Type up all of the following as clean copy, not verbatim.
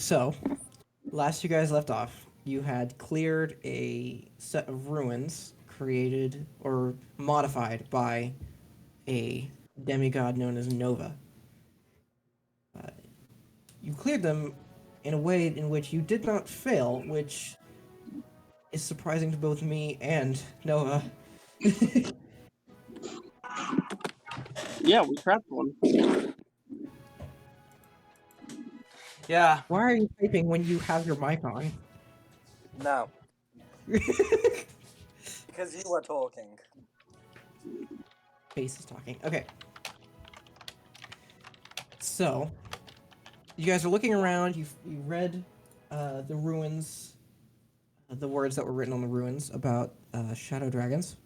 So, last you guys left off, you had cleared a set of ruins created or modified by a demigod known as Nova. Uh, you cleared them in a way in which you did not fail, which is surprising to both me and Nova. Yeah, we trapped one. Yeah. Why are you typing when you have your mic on? No, because you were talking. Face is talking. Okay. So, you guys are looking around. You read the ruins, the words that were written on the ruins about shadow dragons,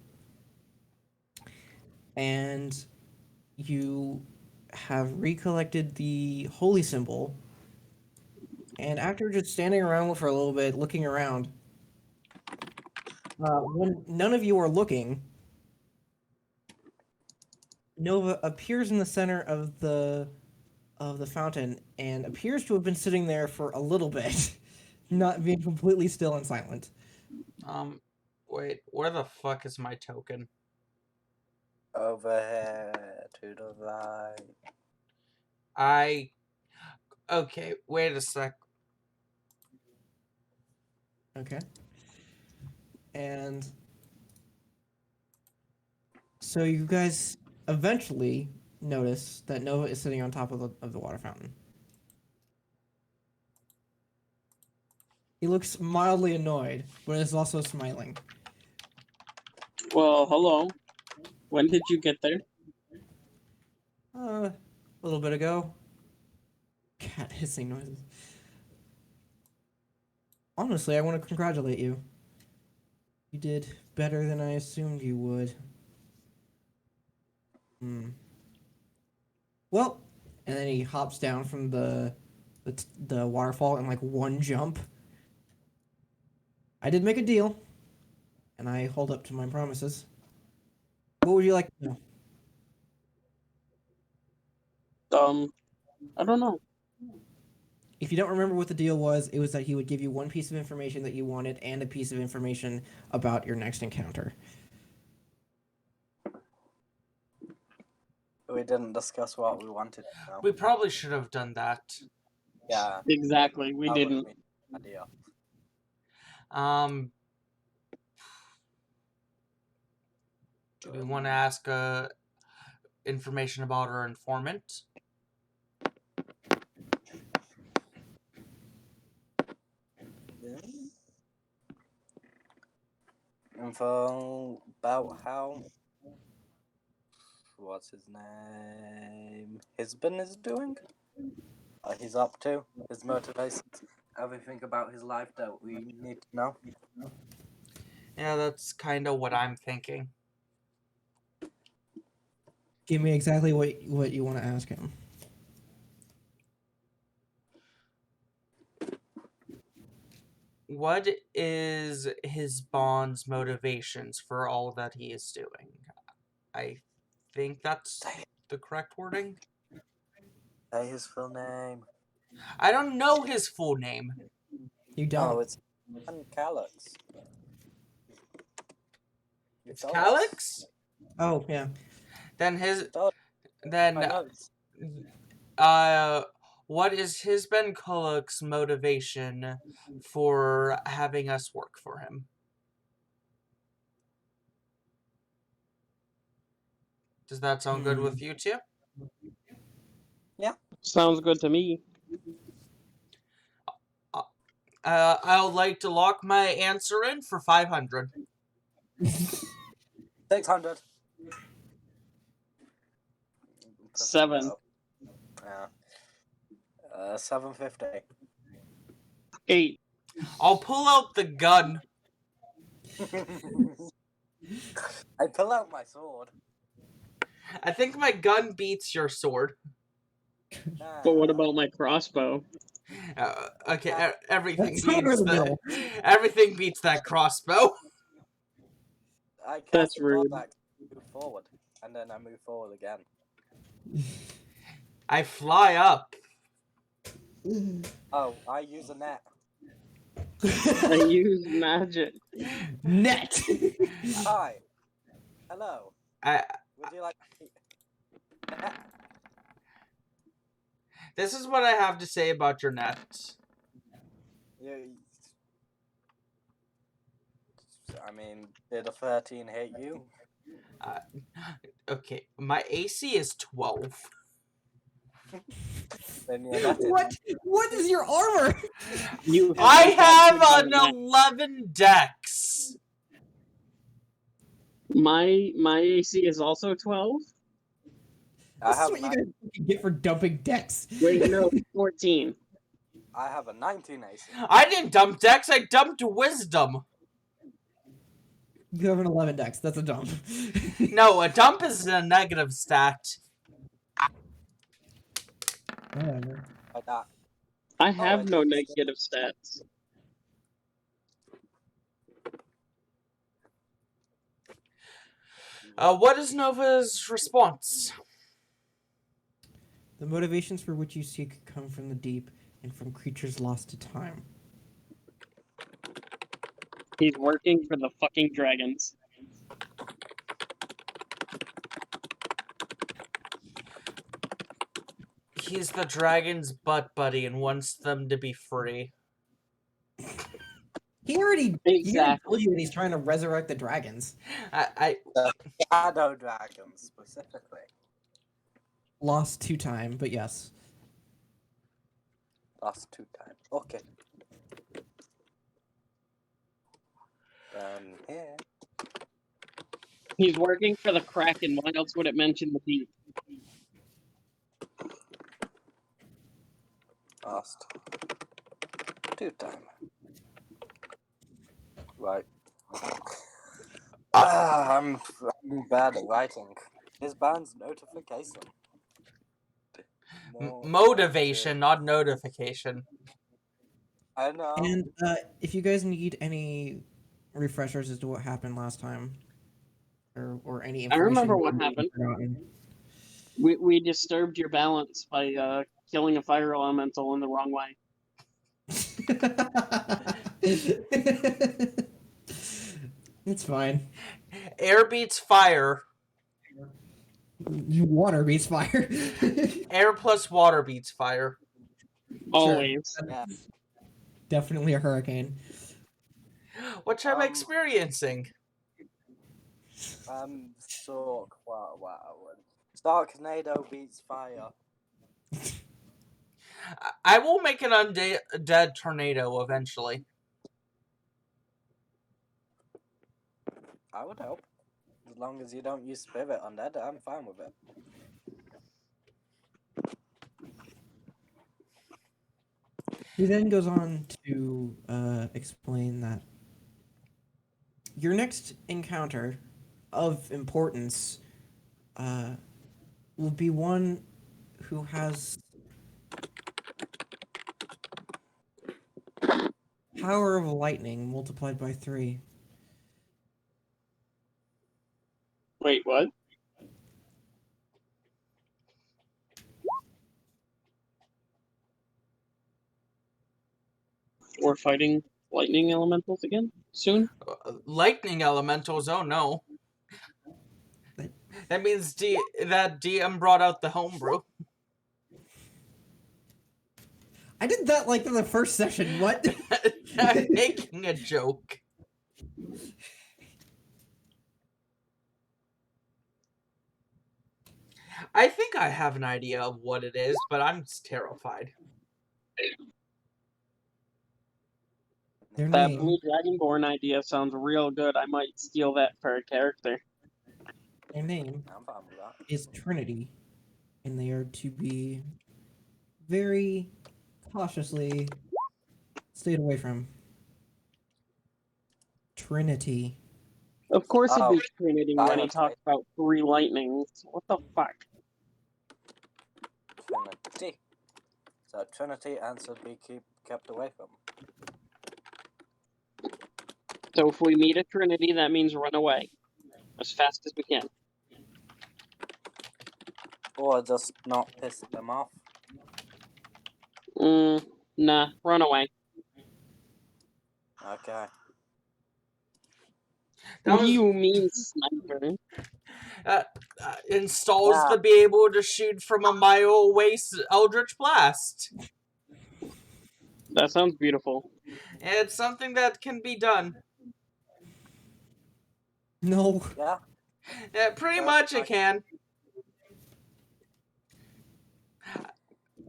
and you have recollected the holy symbol. And after just standing around for a little bit, looking around, when none of you are looking, Nova appears in the center of the fountain and appears to have been sitting there for a little bit, not being completely still and silent. Wait, where the fuck is my token? Over here to the right. Okay, wait a sec. Okay. And so you guys eventually notice that Nova is sitting on top of the water fountain. He looks mildly annoyed, but is also smiling. Well, hello. When did you get there? A little bit ago. Cat hissing noises. Honestly, I want to congratulate you. You did better than I assumed you would. Well, and then he hops down from the waterfall in like one jump. I did make a deal, and I hold up to my promises. What would you like to know? I don't know. If you don't remember what the deal was, it was that he would give you one piece of information that you wanted and a piece of information about your next encounter. We didn't discuss what we wanted to know. We probably should have done that. Yeah. Exactly, we that didn't. would've been an idea. Do we want to ask information about our informant? Info about how... What's his name? Hisbin is doing? He's up to? His motivations? Everything about his life that we need to know? Yeah, that's kind of what I'm thinking. Give me exactly what you want to ask him. What is his bond's motivations for all that he is doing? I think that's the correct wording. Say his full name. I don't know his full name. You don't. Oh, it's Calyx. It's Calyx? Oh, yeah. Then what is his Ben Kullock's motivation for having us work for him? Does that sound good with you two? Yeah. Sounds good to me. I would like to lock my answer in for 500. 600. 7. Yeah. 750. 8. I'll pull out the gun. I pull out my sword. I think my gun beats your sword. But what about my crossbow? Okay, everything That's everything beats that crossbow. I cast That's the rude. back to move forward, and then I move forward again. I fly up. Oh, I use a net. I use magic. Net. Hi. Hello. I, Would you like net? this is what I have to say about your net. I mean, did a 13 hit you? Okay, my AC is 12. Then yeah, that didn't. What? What is your armor? You I haven't got have good an at 11 dex. My AC is also 12. I This is have what a you ni- guys get for dumping decks. Wait, no, 14. I have a 19 AC. I didn't dump dex, I dumped wisdom. You have an 11 dex. That's a dump. No, a dump is a negative stat. Whatever. Like that. I have I no did. negative stats. What is Nova's response? The motivations for which you seek come from the deep and from creatures lost to time. He's working for the fucking dragons. He's the dragon's butt buddy and wants them to be free. He already Exactly. told you that he's trying to resurrect the dragons. Shadow dragons, specifically. Lost to time, but yes. Lost 2 times. Okay. Here. He's working for the Kraken. Why else would it mention the deep? Lost 2 times. Right. I'm bad at writing. His band's notification. Motivation, not notification. I know. And if you guys need any refreshers as to what happened last time, or any I information remember what you've happened. forgotten. We disturbed your balance by killing a fire elemental in the wrong way. It's fine. Air beats fire. Water beats fire. Air plus water beats fire. Always. Yeah. Definitely a hurricane. Which I'm experiencing. Starknado beats fire. I will make an undead tornado eventually. I would hope. As long as you don't use spirit undead, I'm fine with it. He then goes on to explain that your next encounter of importance will be one who has power of lightning multiplied by 3. Wait, what? We're fighting lightning elementals again soon? Lightning elementals, oh no. That means that DM brought out the homebrew. I did that like in the first session. What? I'm making a joke. I think I have an idea of what it is, but I'm terrified. Their That name, blue dragonborn idea sounds real good. I might steal that for a character. their name I'm fine with that. is Trinity, and they are to be very cautiously stayed away from. Trinity. Of course it'd be Oh, Trinity I when he was talked about 3 lightnings. What the fuck? Trinity. So Trinity answered be kept away from. So if we meet a Trinity, that means run away. As fast as we can. Or just not piss them off. Nah, run away. Okay. That What do was you mean, sniper? installs Yeah. to be able to shoot from a mile away Eldritch Blast. That sounds beautiful. It's something that can be done. No. Yeah. Pretty That's much it nice. can.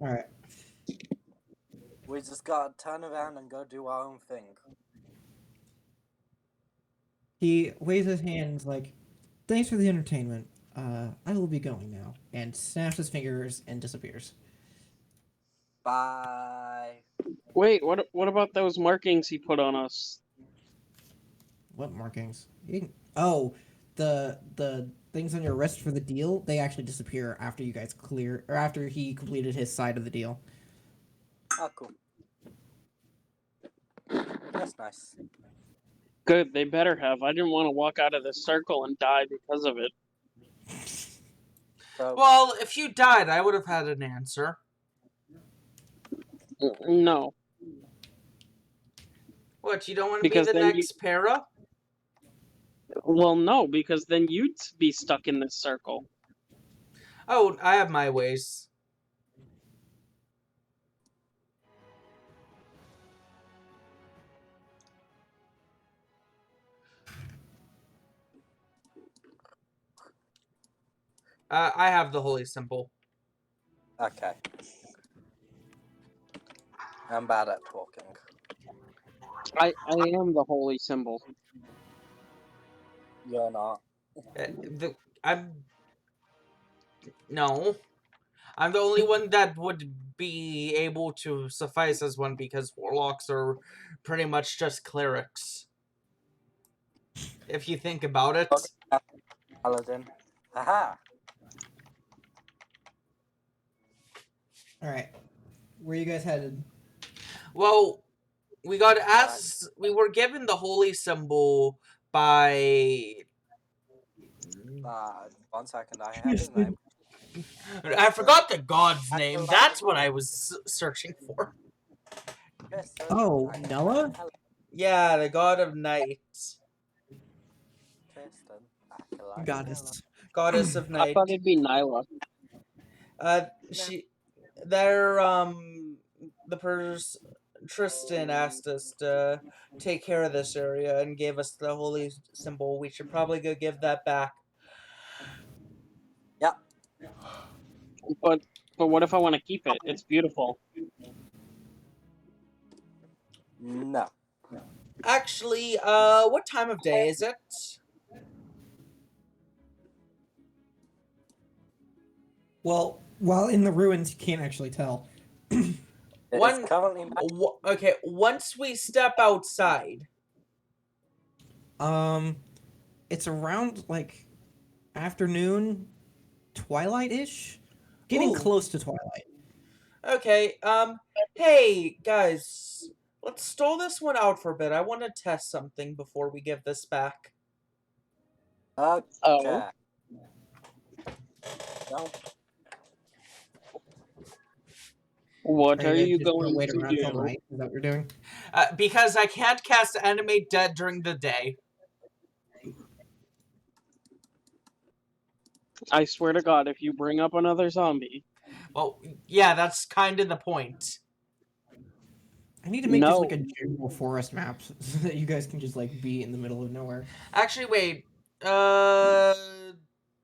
All right. We just gotta turn around and go do our own thing. He waves his hands like, "Thanks for the entertainment. I will be going now," and snaps his fingers and disappears. Bye. Wait, what about those markings he put on us? What markings? Oh, the things on your wrist for the deal. They actually disappear after you guys clear, or after he completed his side of the deal. Oh, cool. That's nice. Good, they better have. I didn't want to walk out of this circle and die because of it. So, Well, if you died, I would have had an answer. No, What, you don't want to be because the then next para? well, no, because then you'd be stuck in this circle. Oh, I have my ways. I have the holy symbol. okay. I'm bad at talking. I am the holy symbol. You're not. No. I'm the only one that would be able to suffice as one because warlocks are pretty much just clerics. If you think about it. Okay. Paladin. Haha. All right. Where you guys headed? Well, we got asked. We were given the holy symbol by. 1 second, I have his name. I forgot the god's name. That's what I was searching for. Tristan. Oh, Nella? Yeah, the god of night. Tristan. Goddess. Goddess of I night. thought it'd be Nyla. Tristan asked us to take care of this area and gave us the holy symbol. We should probably go give that back. Yeah. But what if I want to keep it? It's beautiful. No. Actually, what time of day is it? Well, while in the ruins, you can't actually tell. It's currently Okay, once we step outside. It's around like afternoon, twilight-ish, getting Ooh. close to twilight. Okay, hey, guys, let's stall this one out for a bit. I want to test something before we give this back. Okay. Oh. No. What are you just gonna going wait to around till do? night? Is that what you're doing? Because I can't cast Animate Dead during the day. I swear to God, if you bring up another zombie. Well, yeah, that's kind of the point. I need to make this No. like a general forest map so that you guys can just like be in the middle of nowhere. Actually, wait.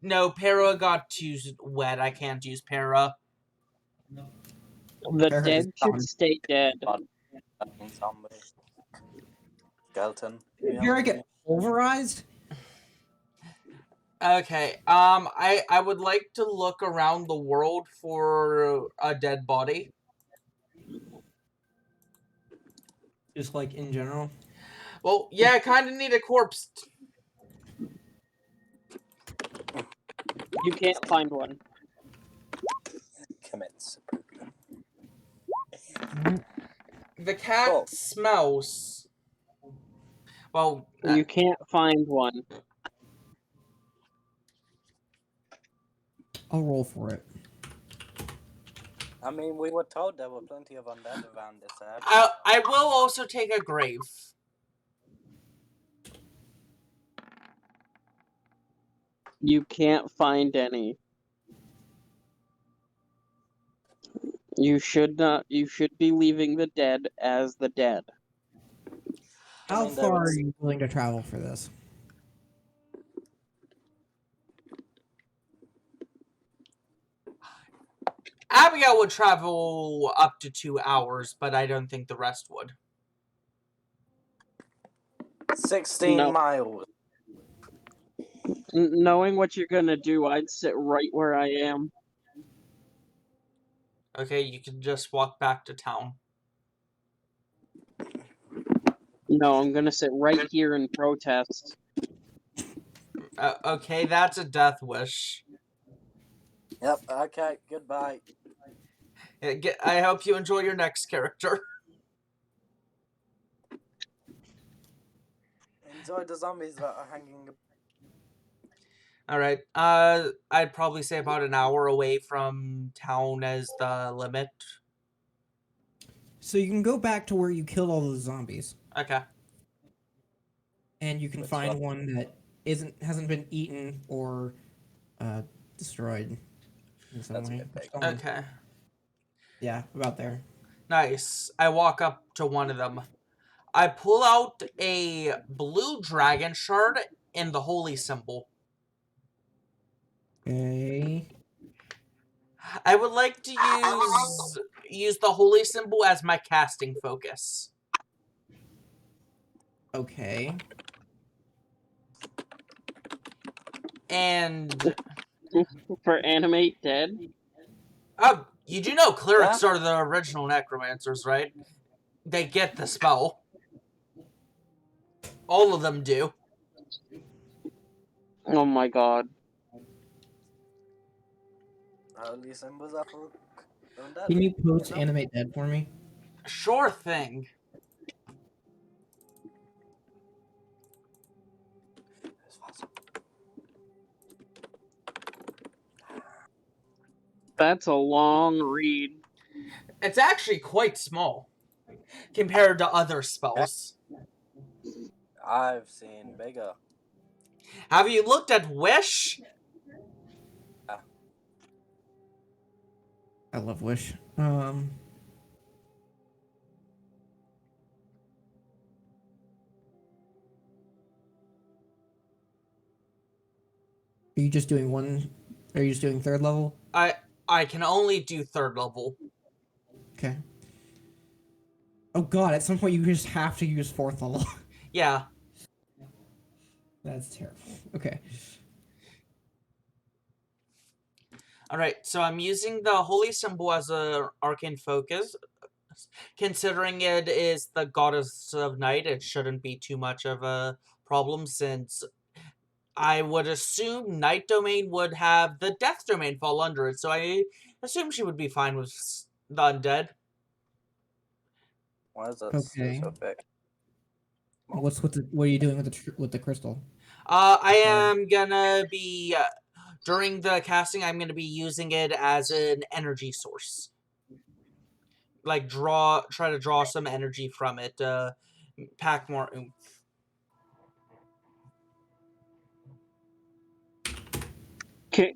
No, Para got too wet. I can't use Para. The Fair dead is should gone. stay dead. Zombie. Skeleton. Did Para get pulverized? Okay, I would like to look around the world for a dead body. Just like in general. Well, yeah, I kind of need a corpse. You can't find one. Commits. The cat Cool. smells. Well, You can't find one. I'll roll for it. I mean, we were told there were plenty of undead around this area. I will also take a grave. You can't find any. You should not. You should be leaving the dead as the dead. How mean, there far are was- you willing to travel for this? Abigail would travel up to 2 hours, but I don't think the rest would. 16 No. miles. Knowing what you're gonna do, I'd sit right where I am. Okay, you can just walk back to town. No, I'm gonna sit right here and protest. Okay, that's a death wish. Yep, okay, goodbye. I hope you enjoy your next character. Enjoy the zombies that are hanging. Alright, I'd probably say about an hour away from town as the limit. So you can go back to where you killed all those zombies, Okay. and you can Which find one? one that hasn't been eaten or destroyed in some That's a way. good pick. Okay. Yeah, about there. Nice. I walk up to one of them. I pull out a blue dragon shard and the holy symbol. Okay. I would like to use the holy symbol as my casting focus. Okay. And For animate dead? you do know clerics are the original necromancers, right? They get the spell. All of them do. Oh my god. Holy symbols are for undead. Can you post know? animate dead for me? Sure thing. That's a long read. It's actually quite small compared to other spells. I've seen bigger. Have you looked at Wish? I love Wish. Are you just doing one? Are you just doing third level? I can only do 3rd level. Okay. Oh god, at some point you just have to use 4th level. Yeah. That's terrible. Okay. Alright, so I'm using the holy symbol as an arcane focus. Considering it is the goddess of night, it shouldn't be too much of a problem, since I would assume night domain would have the death domain fall under it, so I assume she would be fine with the undead. Why is that Okay. so big? What are you doing with the crystal? I am gonna be during the casting, I'm gonna be using it as an energy source. Like try to draw some energy from it, pack more oomph.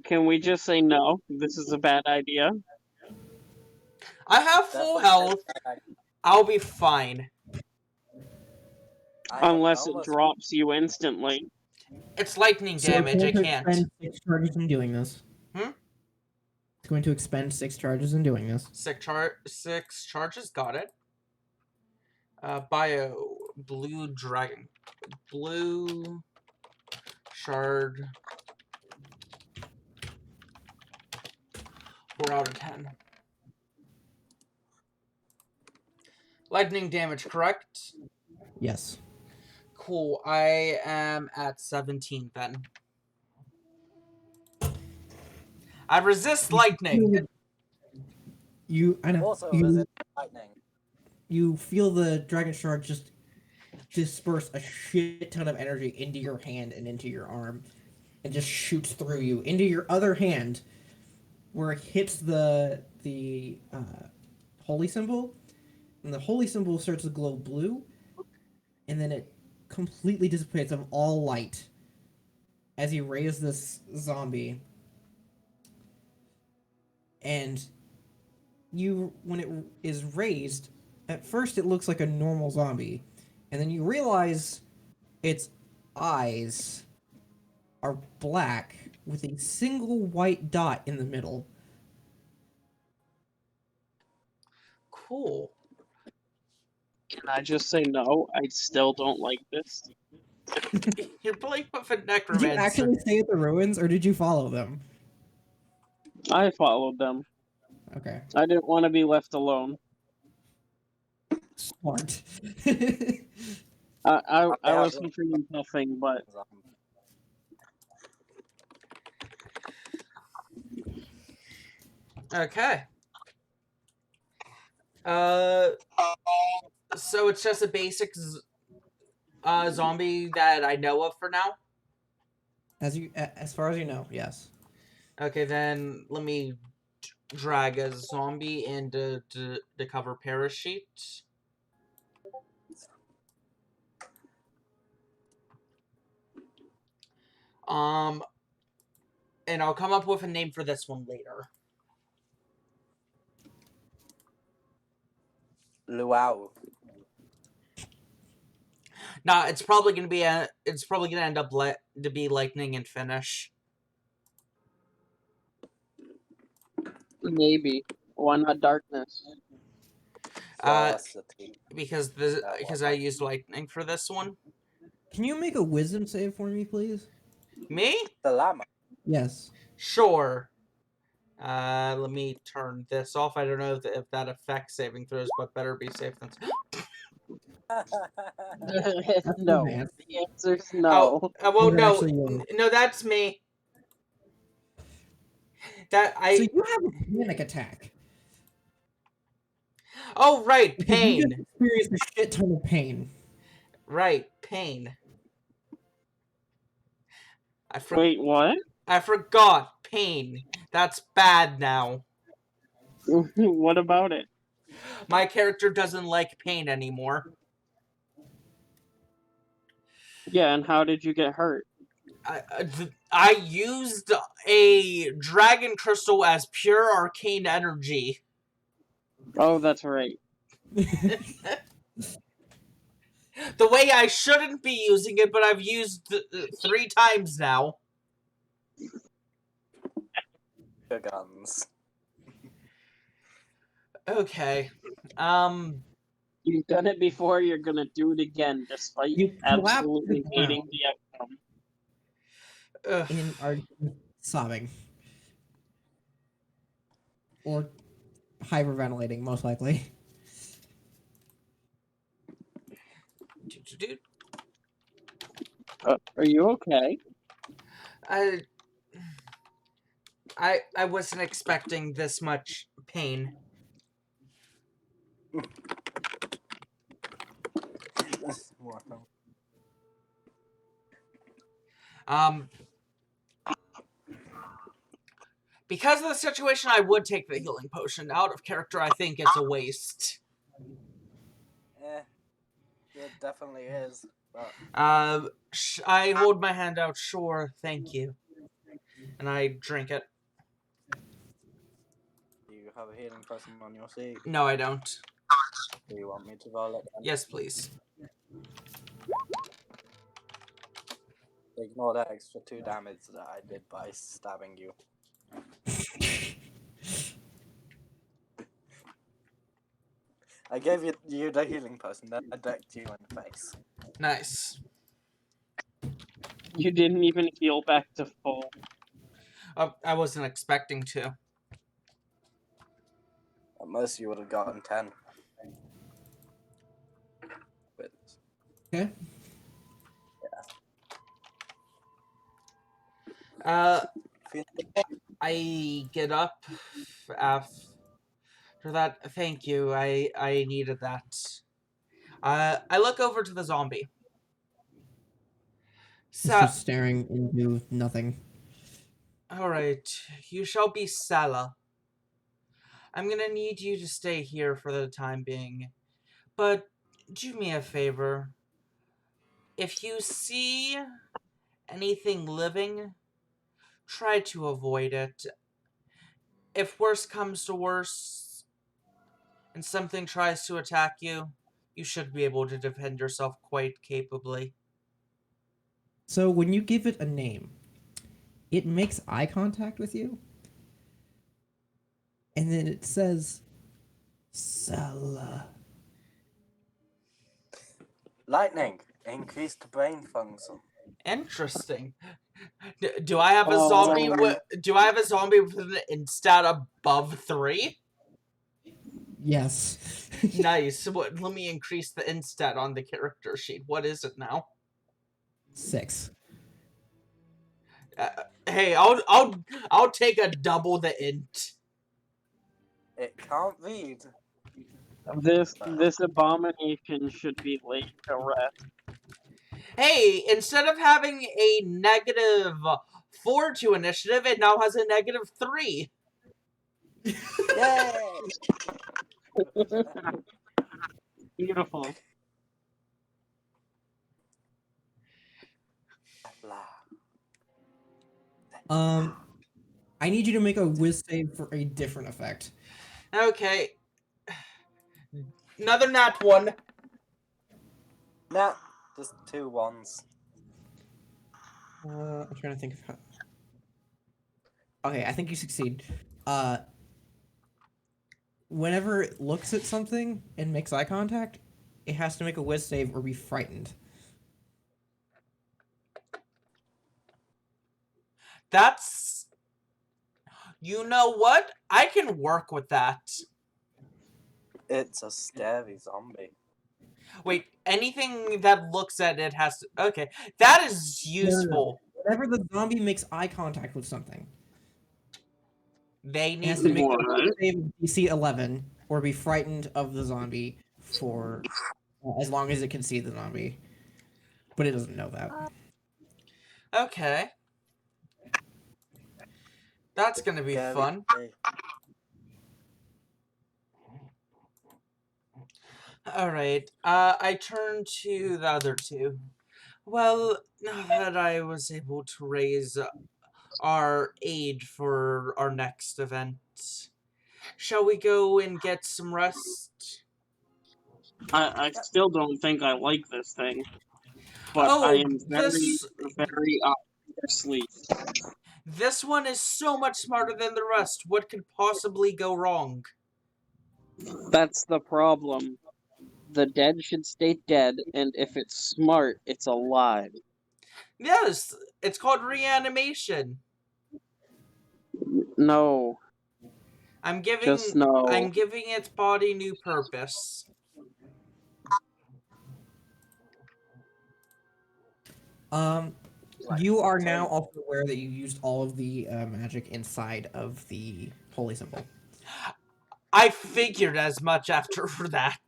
Can we just say no? This is a bad idea. I have full health. I'll be fine. Unless it drops you instantly. It's lightning damage. It can't. Expend 6 charges in doing this. Hmm? It's going to expend 6 charges in doing this. 6 charges. Got it. Bio blue dragon, blue shard. 4 out of 10. Lightning damage, correct? Yes. Cool. I am at 17 then. I resist lightning. I know. Also, resist lightning. You feel the dragon shard just disperse a shit ton of energy into your hand and into your arm, and just shoots through you into your other hand, where it hits the the holy symbol, and the holy symbol starts to glow blue, and then it completely dissipates of all light as you raise this zombie. And when it is raised, at first it looks like a normal zombie, and then you realize its eyes are black with a single white dot in the middle. Cool. Can I just say no? I still don't like this. You're playing with a Did you necromancer. actually stay at the ruins, or did you follow them? I followed them. Okay. I didn't want to be left alone. Smart. I wasn't feeling nothing, but Okay. So it's just a basic zombie that I know of for now. As far as you know, yes. Okay, then let me drag a zombie into the cover parachute. And I'll come up with a name for this one later. Luau. Nah, it's probably gonna end up to be lightning and finish. maybe. Why not darkness? Velocity. Because I used lightning for this one. Can you make a wisdom save for me, please? Me? The llama. Yes. Sure. Let me turn this off. I don't know if that affects saving throws, but better be safe than. No. advanced. The answer's no. Well, Those are no, actually yours. no, that's me. That I. So you have a panic attack. Oh, right, Because you pain. just experienced a shit ton of pain. Right, pain. Wait, what? I forgot. Pain. That's bad now. What about it? My character doesn't like pain anymore. Yeah, and how did you get hurt? I used a dragon crystal as pure arcane energy. Oh, that's right. The way I shouldn't be using it, but I've used 3 times now. The guns. Okay. You've done it before, you're gonna do it again, despite You collapse absolutely to the hating ground. the outcome. And are sobbing. Or hyperventilating, most likely. Are you okay? I wasn't expecting this much pain. Because of the situation, I would take the healing potion. Out of character, I think it's a waste. It definitely is. But I hold my hand out. Sure, thank you. And I drink it. do you have a healing person on your seat? No, I don't. Do you want me to roll it? Yes, please. Ignore that extra 2 damage that I did by stabbing you. I gave you the healing person, then I decked you in the face. Nice. You didn't even heal back to full. I wasn't expecting to. At most you would have gotten 10. But Okay. I get up after that. Thank you. I needed that. I look over to the zombie. It's just staring into nothing. Alright, you shall be Sala. I'm gonna need you to stay here for the time being. But do me a favor. If you see anything living, try to avoid it. If worse comes to worse, and something tries to attack you, you should be able to defend yourself quite capably. So when you give it a name, it makes eye contact with you, and then it says, Sala. Lightning. Increased brain function. Interesting. Do I have a Oh, zombie? no. Do I have a zombie with an instat above 3? Yes. Nice. Let me increase the instat on the character sheet. What is it now? 6. Hey, I'll take a double the int. It can't read. This abomination should be laid to rest. Hey, instead of having a -4 to initiative, it now has a -3. Yay! Beautiful. I need you to make a whiz save for a different effect. Okay. Another nat 1. Nah, just 2 ones. I'm trying to think of how. Okay, I think you succeed. Whenever it looks at something and makes eye contact, it has to make a whiz save or be frightened. That's... You know what? I can work with that. It's a scary zombie. Wait, anything that looks at it has to... Okay, that is useful. Whenever the zombie makes eye contact with something, They it need has to make a What? whiz save of DC 11 or be frightened of the zombie for as long as it can see the zombie. But it doesn't know that. Okay. That's gonna be Scary. fun. Alright, I turn to the other two. Well, now that I was able to raise our aid for our next event, shall we go and get some rest? I still don't think I like this thing, but I am very, very sleep. This one is so much smarter than the rest. What could possibly go wrong? That's the problem. The dead should stay dead, and if it's smart, it's alive. Yes, it's called reanimation. No, I'm just no. giving its body new purpose. You are now also aware that you used all of the magic inside of the holy symbol. I figured as much after that.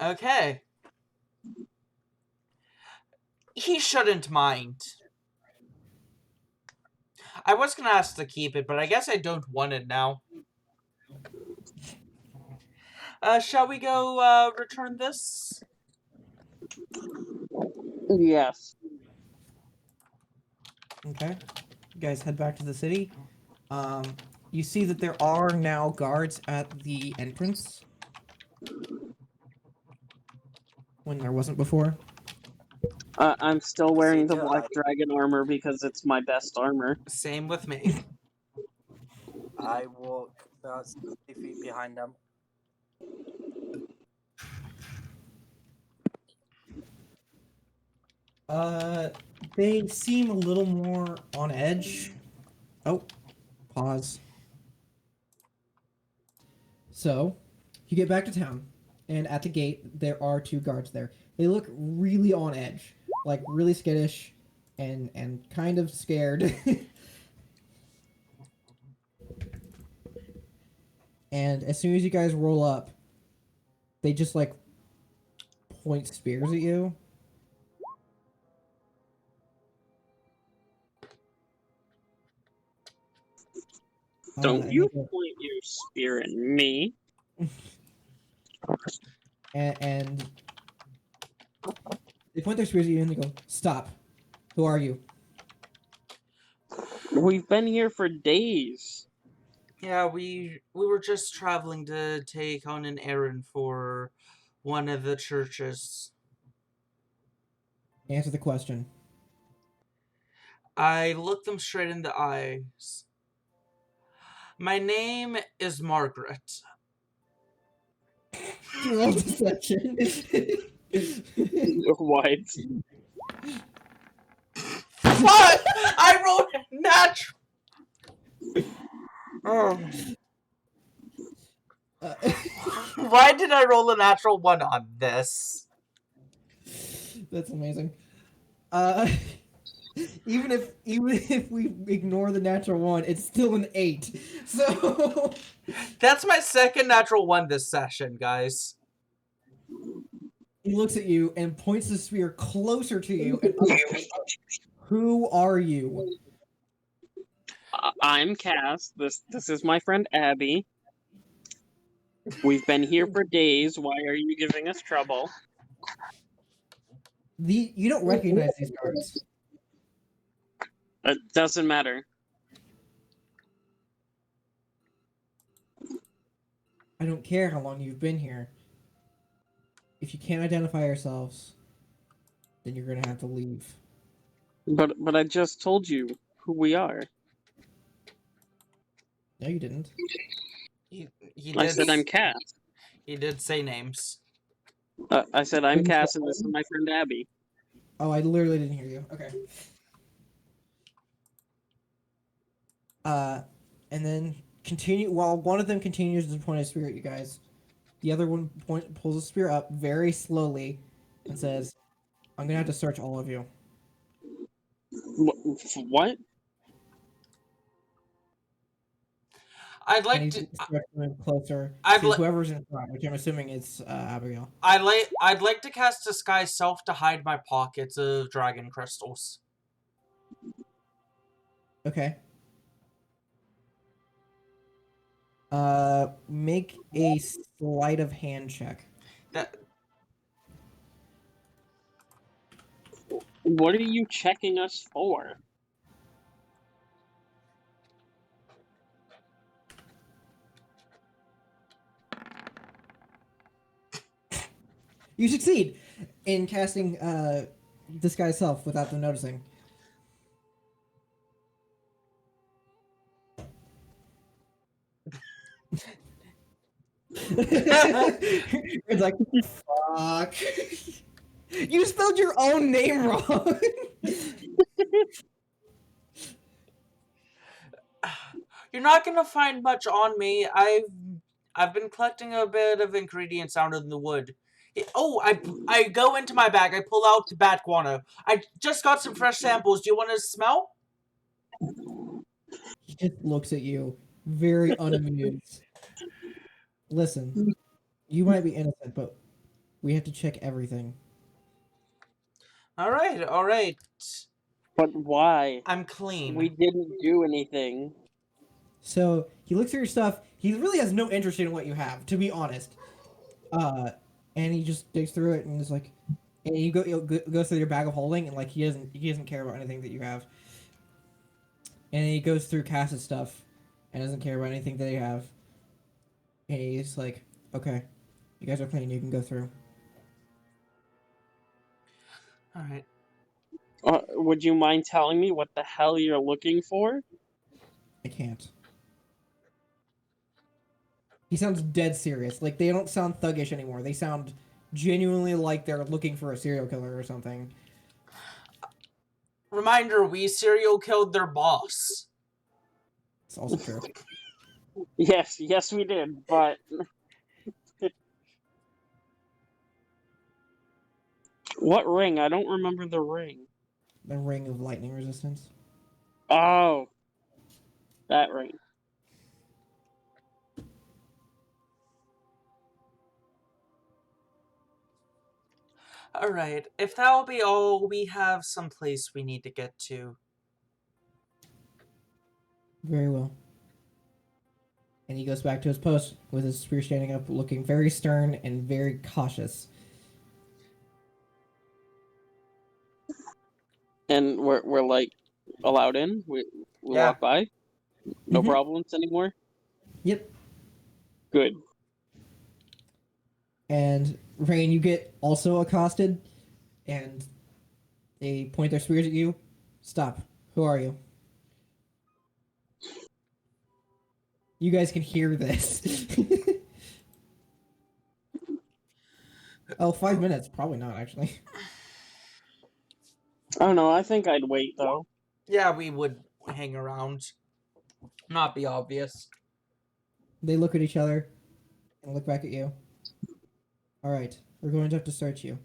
Okay. He shouldn't mind. I was gonna ask to keep it, but I guess I don't want it now. Shall we go return this? Yes. Okay. You guys head back to the city. You see that there are now guards at the entrance. When there wasn't before. I'm still wearing the black dragon armor because it's my best armor. Same with me. I walk about 60 feet behind them. They seem a little more on edge. Oh, pause. So, you get back to town, and at the gate, there are 2 guards there. They look really on edge, like really skittish, and kind of scared. And as soon as you guys roll up, they just like point spears at you. Don't and you they go, point your spear at me. and they point their spears at you and they go, "Stop! Who are you?" We've been here for days. Yeah, we were just traveling to take on an errand for one of the churches. Answer the question. I looked them straight in the eyes. My name is Margaret. Roll deception. What? What? I rolled natural. Why did I roll a natural 1 on this? That's amazing. Even if we ignore the natural 1, it's still an 8. So That's my second natural 1 this session, guys. he looks at you and points the spear closer to you and who are you? I'm Cas. This is my friend Abby. We've been here for days. Why are you giving us trouble? You don't recognize these guards. It doesn't matter. I don't care how long you've been here. If you can't identify yourselves, then you're gonna have to leave. But I just told you who we are. No, you didn't. He I did. said I'm Cas. He did say names. I said I'm Cas, and this is my friend Abby. Oh, I literally didn't hear you. Okay. And then continue. While one of them continues to point a spear at you guys, the other one pulls a spear up very slowly and says, "I'm gonna have to search all of you." What? I'd like And to. he starts moving closer I'd to li- whoever's in front, which I'm assuming it's Abigail. I'd like to cast Disguise Self to hide my pockets of dragon crystals. Okay. Make a sleight of hand check. That What are you checking us for? You succeed in casting disguise self without them noticing. It's like, fuck. You spelled your own name wrong. you're not gonna find much on me. I've been collecting a bit of ingredients out in the wood. I go into my bag. I pull out bat guano. I just got some fresh samples. Do you want to smell? He just looks at you, very unamused. Listen, you might be innocent, but we have to check everything. All right. But why? I'm clean. We didn't do anything. So he looks at your stuff. He really has no interest in what you have, to be honest. And he just digs through it and is like, and you go through your bag of holding and like he doesn't care about anything that you have. And he goes through Cass's stuff and doesn't care about anything that you have. And he's like, okay, you guys are clean. You can go through. All right. Would you mind telling me what the hell you're looking for? I can't. He sounds dead serious. Like, they don't sound thuggish anymore. They sound genuinely like they're looking for a serial killer or something. Reminder, we serial killed their boss. It's also true. Yes, we did, but... What ring? I don't remember the ring. The ring of lightning resistance. Oh. That ring. All right. If that'll be all, we have some place we need to get to. Very well. And he goes back to his post with his spear standing up, looking very stern and very cautious. And we're like allowed in. We Yeah. walk by. No Mhm. problems anymore. Yep. Good. And Rain, you get also accosted, and they point their spears at you. Stop. Who are you? You guys can hear this. Oh, 5 minutes. Probably not, actually. I don't know. I think I'd wait though. Yeah, we would hang around. Not be obvious. They look at each other and look back at you. All right. We're going to have to search you.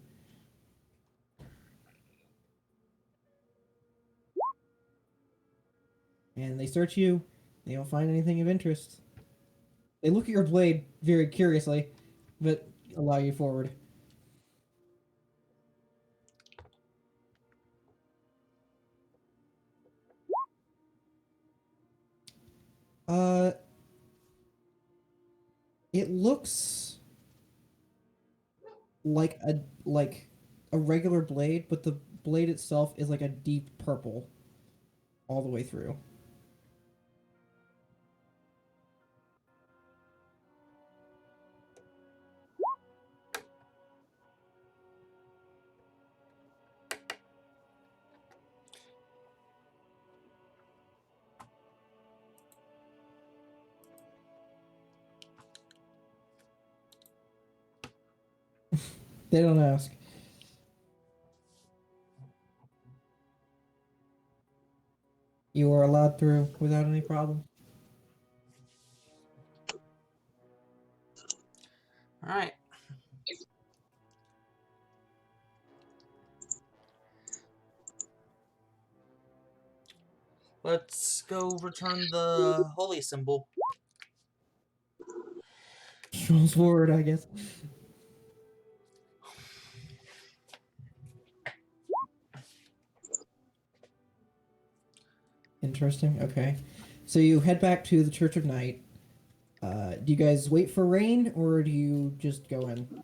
And they search you. They don't find anything of interest. They look at your blade very curiously, but allow you forward. Uh, it looks like a regular blade, but the blade itself is like a deep purple all the way through. They don't ask. You are allowed through without any problem. All right. Let's go return the holy symbol. Strolls forward, I guess. Interesting. Okay. So you head back to the Church of Night. Do you guys wait for rain, or do you just go in?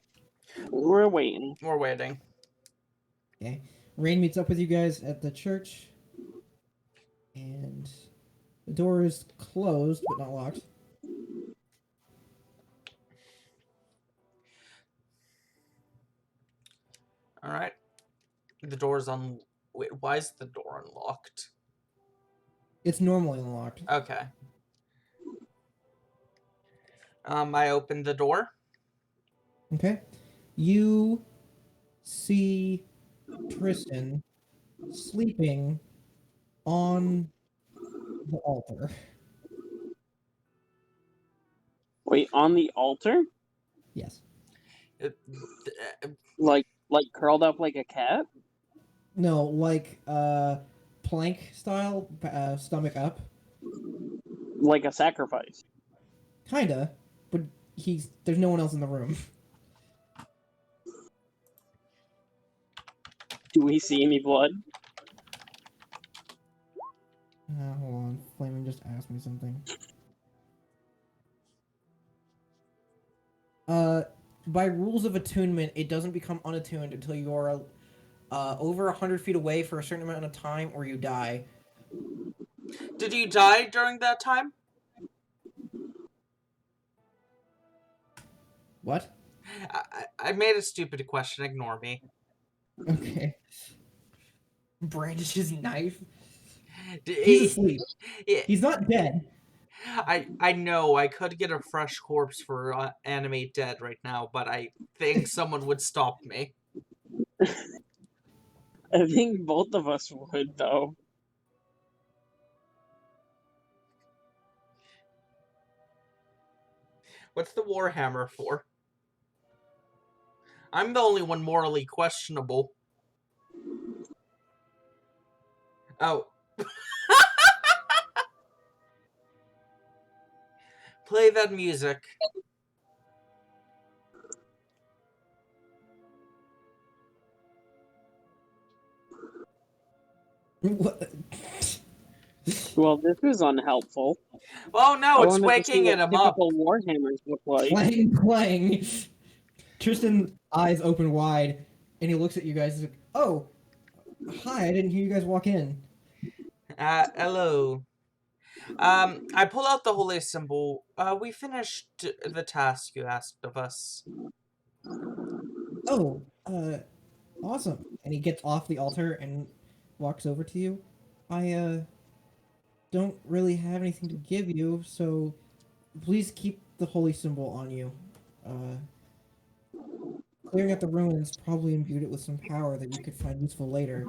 We're waiting. We're waiting. Okay. Rain meets up with you guys at the church, and the door is closed but not locked. All right. The door's on. Wait, why is the door unlocked? It's normally unlocked. Okay. I opened the door. Okay. You see Tristan sleeping on the altar. Wait, on the altar, Yes. It- like curled up like a cat. No, like plank style, stomach up. Like a sacrifice. Kinda, but there's no one else in the room. Do we see any blood? Hold on, Flaming just asked me something. By rules of attunement, it doesn't become unattuned until you are over 100 feet away for a certain amount of time, or you die. Did you die during that time? What? I made a stupid question. Ignore me. Okay. Brandishes knife. He's He's asleep. Yeah, He's not dead. I know I could get a fresh corpse for animate dead right now, but I think someone would stop me. I think both of us would though. What's the Warhammer for? I'm the only one morally questionable. Oh. Play that music. What? Well, this is unhelpful. Well, no, I it's wanted to see waking what him up. typical warhammers look like. Clang. Tristan's eyes open wide, and he looks at you guys. He's like, "Oh, hi! I didn't hear you guys walk in." Hello. I pull out the holy symbol. We finished the task you asked of us. Oh, awesome! And he gets off the altar and walks over to you. I don't really have anything to give you, so please keep the holy symbol on you. Clearing out the ruins probably imbued it with some power that you could find useful later.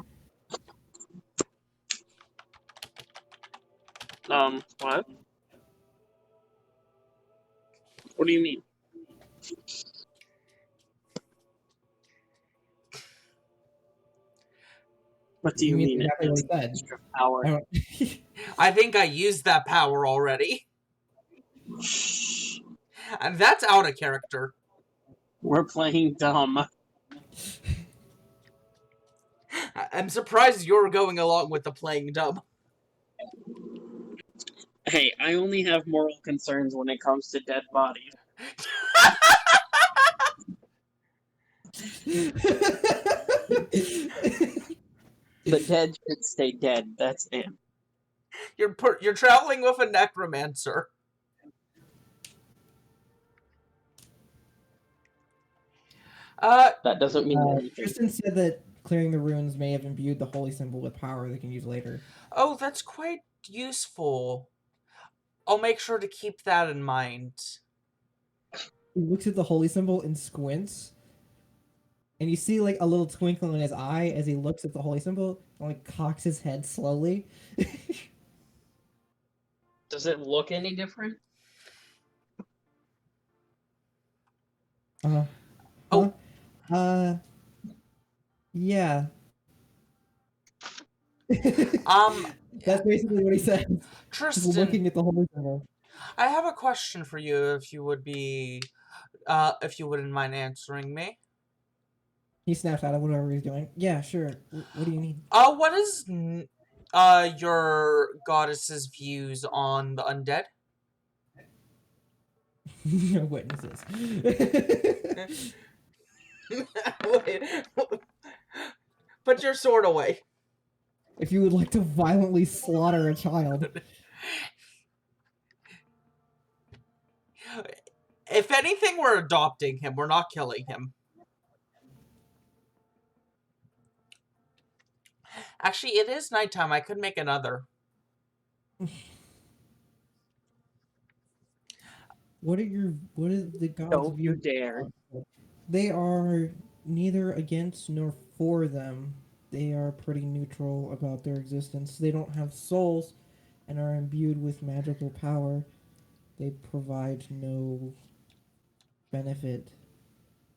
What? What do you mean? What do you mean? Exactly what he said. Extra power. I don't... I think I used that power already. And that's out of character. We're playing dumb. I'm surprised you're going along with the playing dumb. Hey, I only have moral concerns when it comes to dead bodies. The dead should stay dead. That's it. You're traveling with a necromancer. That doesn't mean anything. Tristan said that clearing the ruins may have imbued the holy symbol with power they can use later. Oh, that's quite useful. I'll make sure to keep that in mind. He looks at the holy symbol and squints. And you see like a little twinkle in his eye as he looks at the holy symbol and like cocks his head slowly. Does it look any different? Oh. Yeah. That's basically what he said. Tristan, Looking at the holy symbol. I have a question for you if you wouldn't mind answering me. He snaps out of whatever he's doing. Yeah, sure. What do you need? What is your goddess's views on the undead? No witnesses. Wait. Put your sword away. If you would like to violently slaughter a child. If anything, we're adopting him. We're not killing him. Actually, it is nighttime. I could make another. What are the gods' Don't you views? dare. They are neither against nor for them. They are pretty neutral about their existence. They don't have souls and are imbued with magical power. They provide no benefit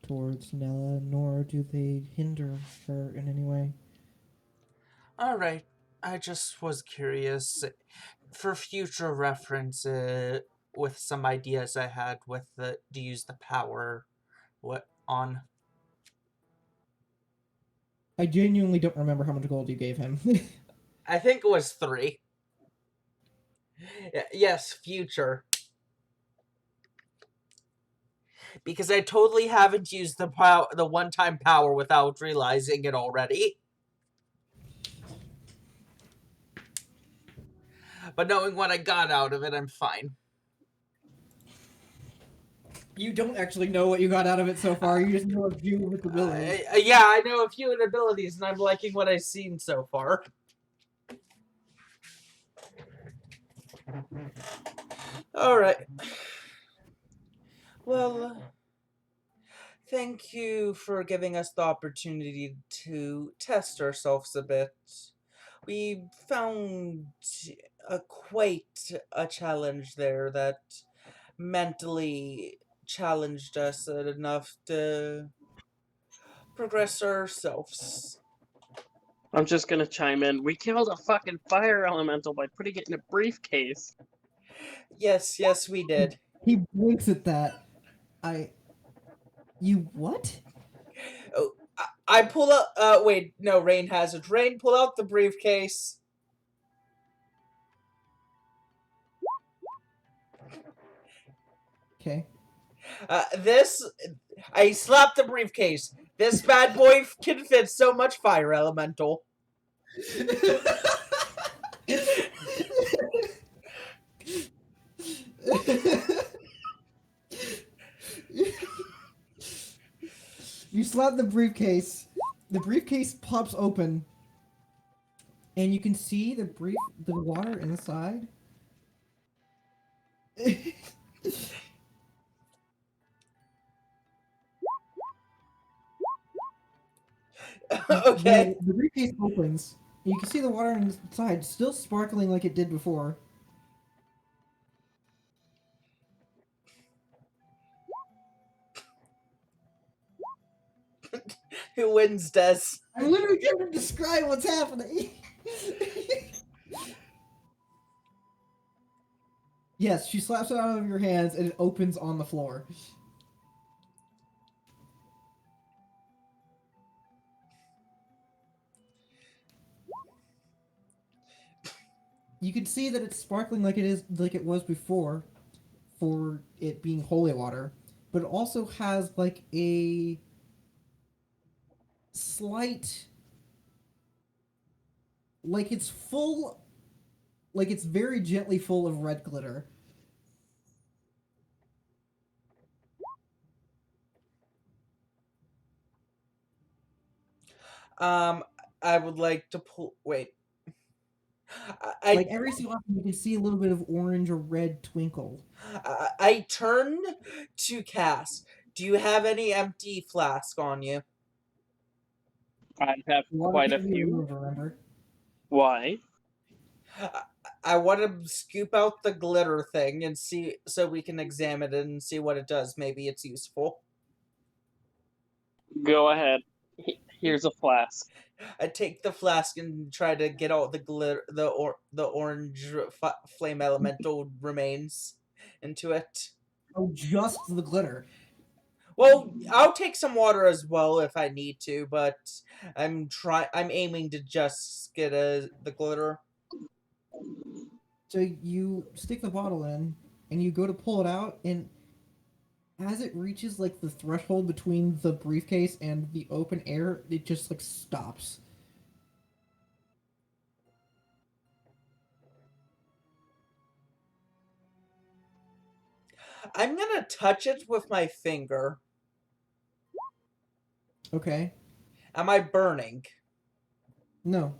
towards Nella, nor do they hinder her in any way. Alright. I just was curious. For future reference, with some ideas I had with to use the power on. I genuinely don't remember how much gold you gave him. I think it was 3. Yes, future. Because I totally haven't used the one-time power without realizing it already. But knowing what I got out of it, I'm fine. You don't actually know what you got out of it so far. You just know a few with the abilities. Yeah, I know a few abilities, and I'm liking what I've seen so far. Alright. Well, thank you for giving us the opportunity to test ourselves a bit. We found quite a challenge there that mentally challenged us enough to progress ourselves. I'm just gonna chime in. We killed a fucking fire elemental by putting it in a briefcase. Yes, we did. He blinks at that. You what? Oh, I pull up. Wait, no, Rain has it. Rain, pull out the briefcase. Okay. I slapped the briefcase. This bad boy can fit so much fire elemental. You slap the briefcase. The briefcase pops open, and you can see the water inside. Okay. The briefcase opens. You can see the water inside, still sparkling like it did before. Who wins, Des? I'm literally trying to describe what's happening. Yes, she slaps it out of your hands and it opens on the floor. You can see that it's sparkling like it was before, for it being holy water, but it also has like a slight, like it's full, like it's very gently full of red glitter. I would like to pull. Wait. Like every so often, you can see a little bit of orange or red twinkle. I turn to Cass. Do you have any empty flask on you? I have Water quite a can't be few. removed, remember? Why? I want to scoop out the glitter thing and see, so we can examine it and see what it does. Maybe it's useful. Go ahead. Here's a flask. I take the flask and try to get all the glitter, the orange flame elemental remains into it. Oh, just the glitter. Well, I'll take some water as well if I need to, but I'm aiming to just get the glitter. So you stick the bottle in, and you go to pull it out, and as it reaches like the threshold between the briefcase and the open air, it just like stops. I'm gonna touch it with my finger. Okay. Am I burning? No.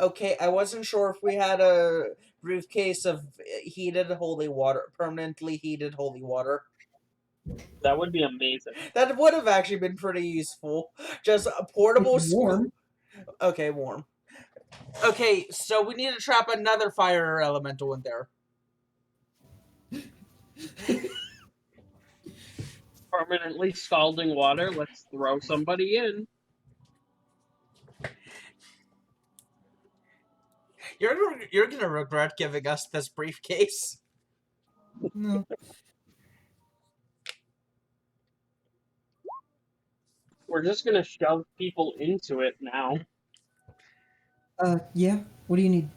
Okay, I wasn't sure if we had a briefcase of heated holy water, permanently heated holy water. That would be amazing. That would have actually been pretty useful. Just a portable It's warm. Okay, warm. Okay, so we need to trap another fire elemental in there. Permanently scalding water. Let's throw somebody in. You're gonna regret giving us this briefcase. No. We're just gonna shove people into it now. Yeah. What do you need?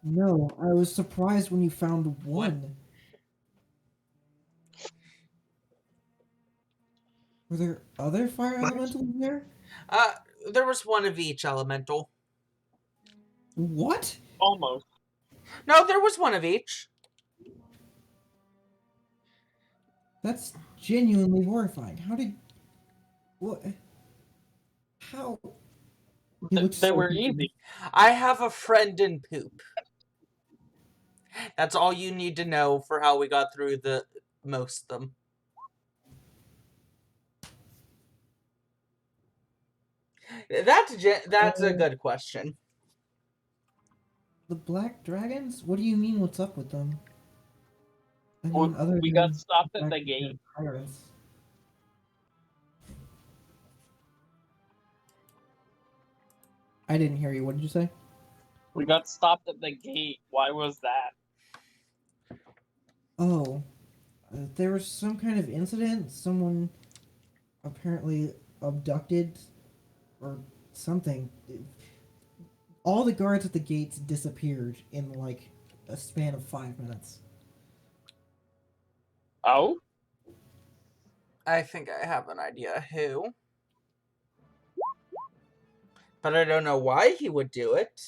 No. I was surprised when you found one. Were there other fire elementals in there? There was one of each elemental. What? Almost. No, there was one of each. That's genuinely horrifying. How did... What? How? He looks They so were confused. easy. I have a friend in poop. That's all you need to know for how we got through the most of them. That's a good question. The black dragons? What do you mean? What's up with them? I Well, mean, other we than got stopped the at fact the that they're gate. pirates. I didn't hear you. What did you say? We got stopped at the gate. Why was that? Oh, there was some kind of incident. Someone apparently abducted or something. all the guards at the gates disappeared in like a span of 5 minutes. Oh? I think I have an idea who. But I don't know why he would do it.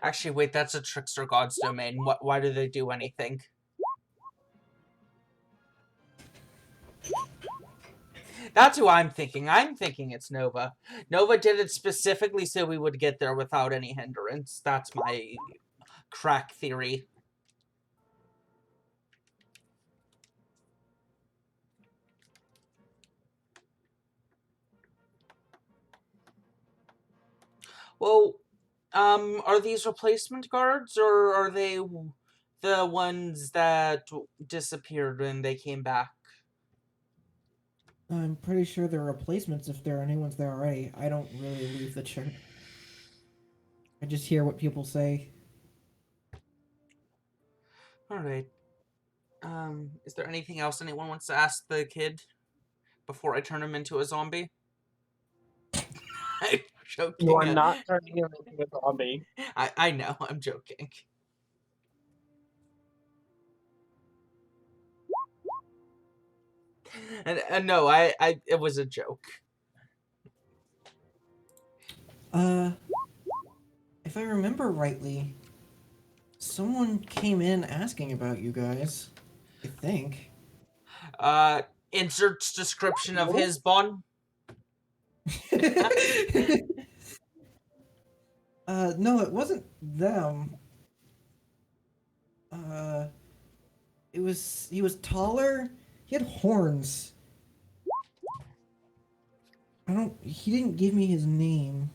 Actually, wait, that's a trickster god's domain. Why do they do anything? That's who I'm thinking. I'm thinking it's Nova. Nova did it specifically so we would get there without any hindrance. That's my crack theory. Well, are these replacement guards, or are they the ones that disappeared when they came back? I'm pretty sure they're replacements if there are new ones there already. I don't really leave the church. I just hear what people say. Alright. Is there anything else anyone wants to ask the kid before I turn him into a zombie? I'm joking. You are not turning him into a zombie. I know, I'm joking. And no, it was a joke. If I remember rightly, someone came in asking about you guys. I think. Inserts description of his bond. No, it wasn't them. He was taller. He had horns. He didn't give me his name.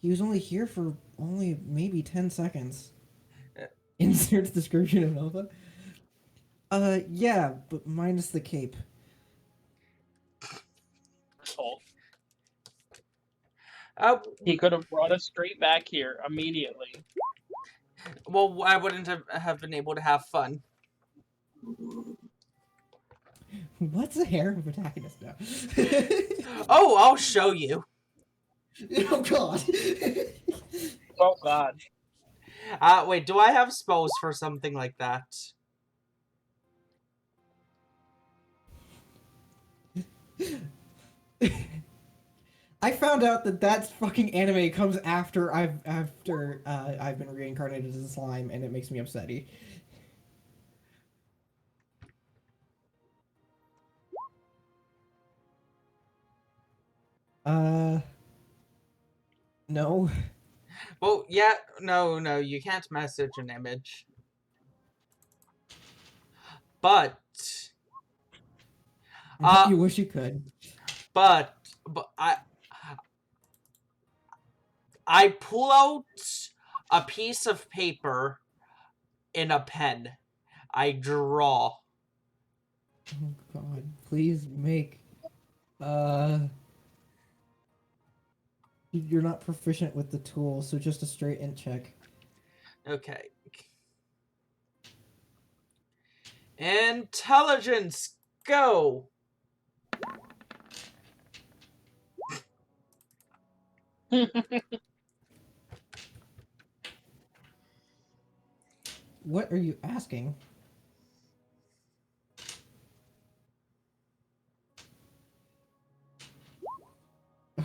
He was only here for only maybe 10 seconds. Inserts description of Nova. Yeah, but minus the cape. Oh, He could have brought us straight back here immediately. Well, I wouldn't have been able to have fun. What's the hair of protagonist now? Oh, I'll show you. Oh god. Oh god. Wait, do I have spells for something like that? I found out that that fucking anime comes after I've been reincarnated as a slime, and it makes me upsetty. No. Well, yeah, no, you can't message an image. But You wish you could. But I pull out a piece of paper and a pen. I draw. Oh god, please make you're not proficient with the tool, so just a straight int check. Okay. Intelligence, go! What are you asking?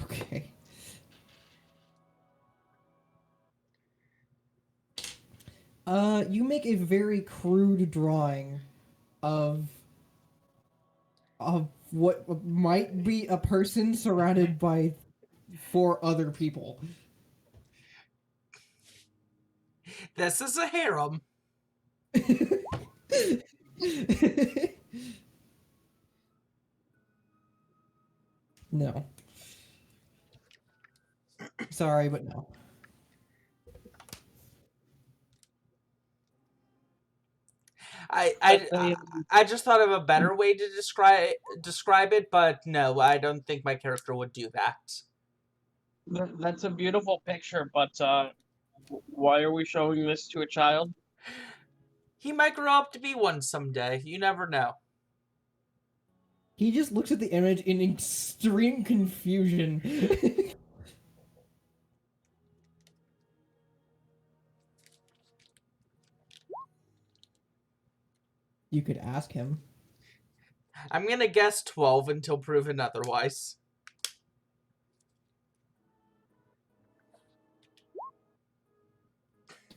Okay. You make a very crude drawing of what might be a person surrounded by 4 other people. This is a harem. No. Sorry, but no. I just thought of a better way to describe it, but no, I don't think my character would do that. That's a beautiful picture, but why are we showing this to a child? He might grow up to be one someday. You never know. He just looks at the image in extreme confusion. You could ask him. I'm gonna guess 12 until proven otherwise.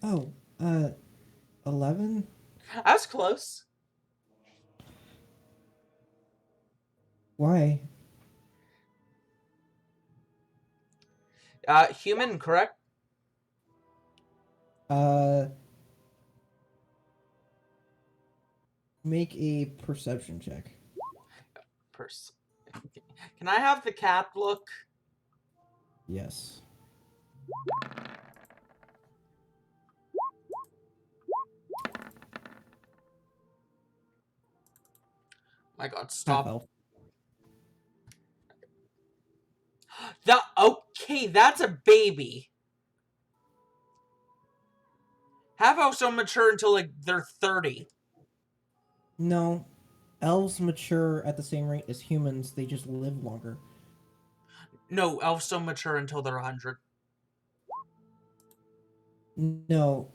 Oh, 11? I was close. Why? Human, correct? Make a perception check. Can I have the cat look? Yes. My God, Half stop. elf. Okay, that's a baby. Half elves don't mature until like they're 30. No. Elves mature at the same rate as humans, they just live longer. No, elves don't mature until they're 100. No.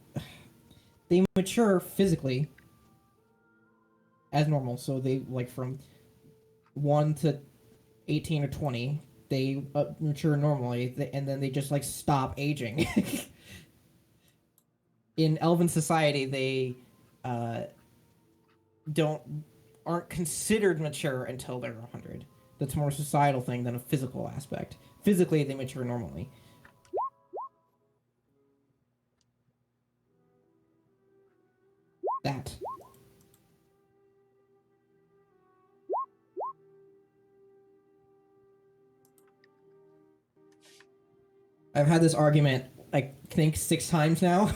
They mature physically as normal, so they, like, from 1 to 18 or 20, they mature normally, and then they just, like, stop aging. In elven society, they aren't considered mature until they're 100. That's more a societal thing than a physical aspect. Physically, they mature normally. That. I've had this argument, I think, 6 times now.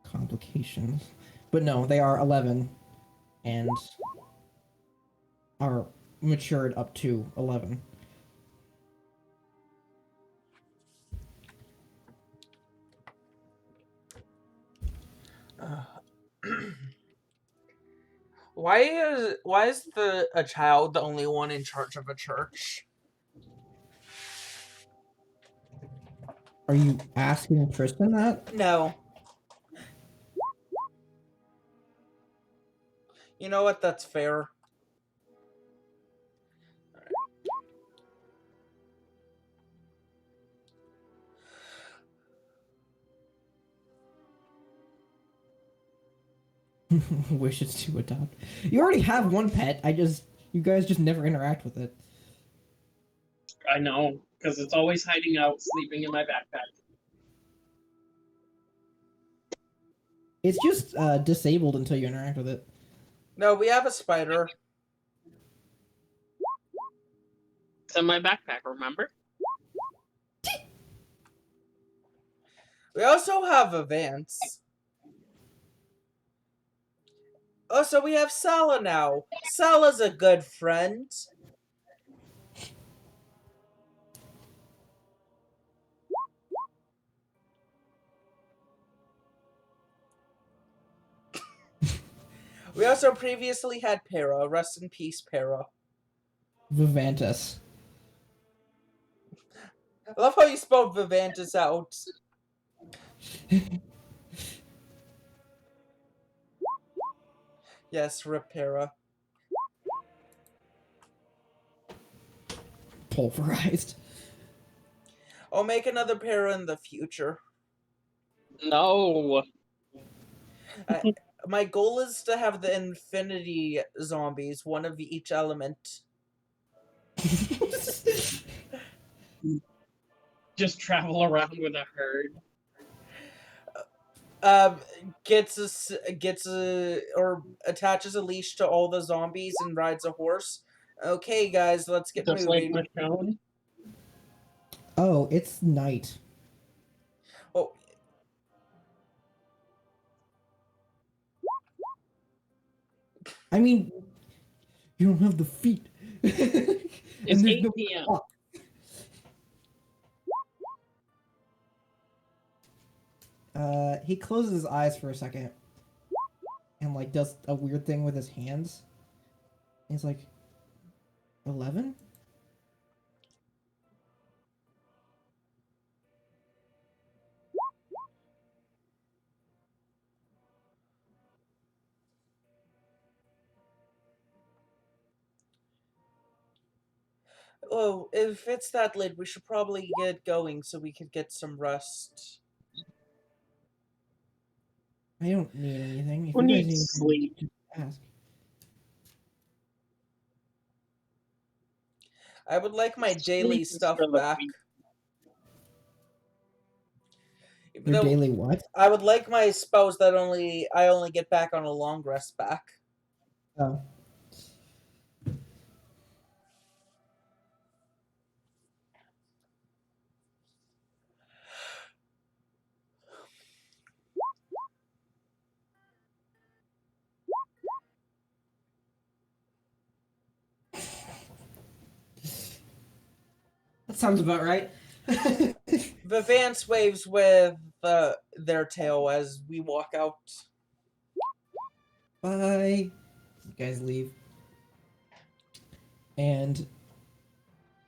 Complications. But no, they are 11 and are matured up to 11. Why is a child the only one in charge of a church? Are you asking Tristan that? No. You know what? That's fair. Wishes to adopt. You already have one pet. You guys just never interact with it. I know, because it's always hiding out, sleeping in my backpack. It's just disabled until you interact with it. No, we have a spider. It's in my backpack, remember? We also have events. Oh, so we have Sala now. Sala's a good friend. We also previously had Para. Rest in peace, Para. Vivantus. I love how you spelled Vivantus out. Yes, rip Para. Pulverized. I'll make another Para in the future. No. My goal is to have the infinity zombies, one of each element. Just travel around with a herd. Or attaches a leash to all the zombies and rides a horse. Okay, guys, let's get Just like moving. Michonne. Oh, it's night. Oh, I mean, you don't have the feet. It's 8 p.m. clock. He closes his eyes for a second, and like does a weird thing with his hands. And he's like, 11? Oh, if it's that late, we should probably get going so we could get some rest. I don't need anything. If Who you guys needs need anything, sleep? just ask. I would like my daily Sleep is stuff for the back. weak. Even Your though daily what? I would like my spouse that I only get back on a long rest back. Oh. That sounds about right. Vivance waves with their tail as we walk out. Bye. You guys leave. And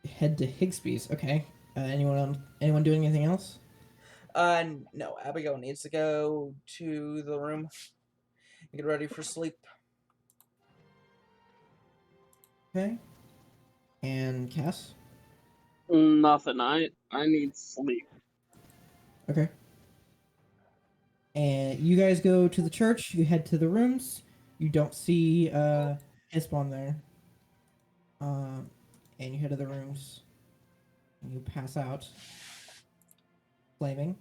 head to Higsby's. Okay. Anyone doing anything else? No, Abigail needs to go to the room and get ready for sleep. Okay. And Cass? Nothing. I need sleep. Okay. And you guys go to the church. You head to the rooms. You don't see Hispawn there. And you head to the rooms. And you pass out. Flaming.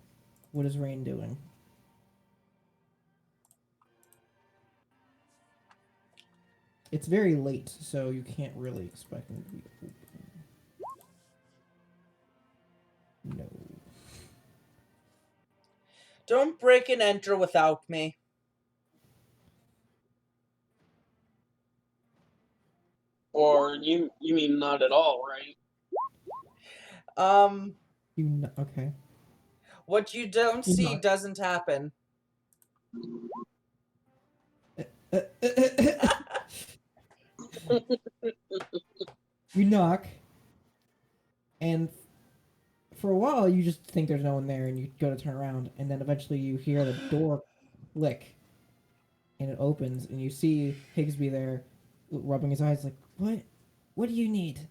What is Rein doing? It's very late, so you can't really expect him to be open. No. Don't break and enter without me. Or you mean not at all, right? Okay. What you don't You see knock. doesn't happen. You knock, and for a while you just think there's no one there, and you go to turn around, and then eventually you hear the door click, and it opens, and you see Higsby there, rubbing his eyes, like, "What? What do you need?"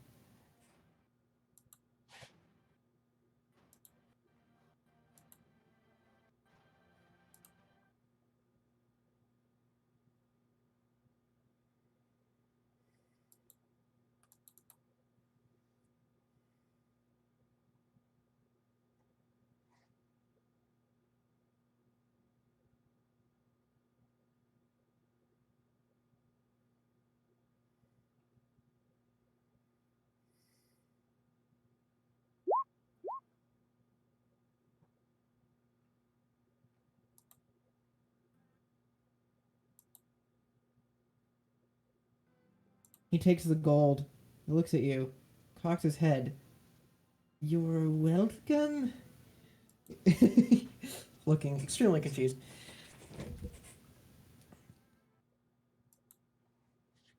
He takes the gold. He looks at you, cocks his head. You're welcome. Looking extremely confused.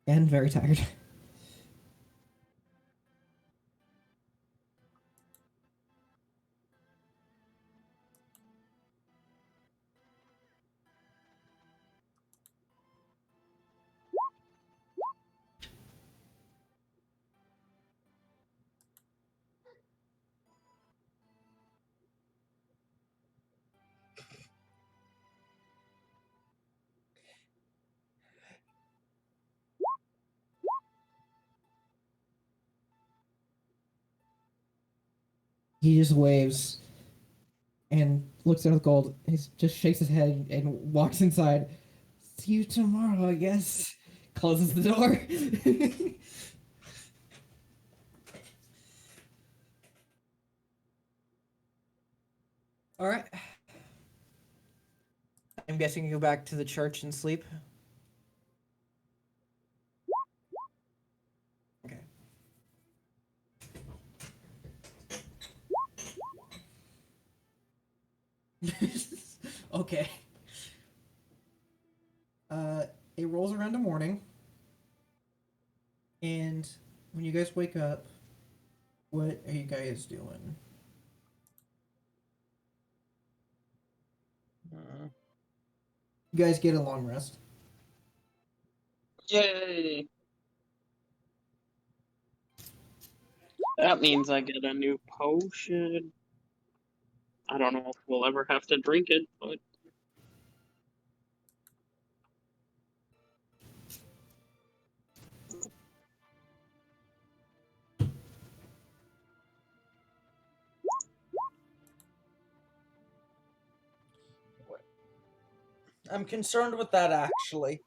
And very tired. He just waves and looks at the gold. He just shakes his head and walks inside. See you tomorrow, I guess. Closes the door. All right. I'm guessing you go back to the church and sleep. Okay. Okay. when you guys wake up, what are you guys doing? You guys get a long rest. Yay! That means I get a new potion. I don't know if we'll ever have to drink it, but I'm concerned with that, actually.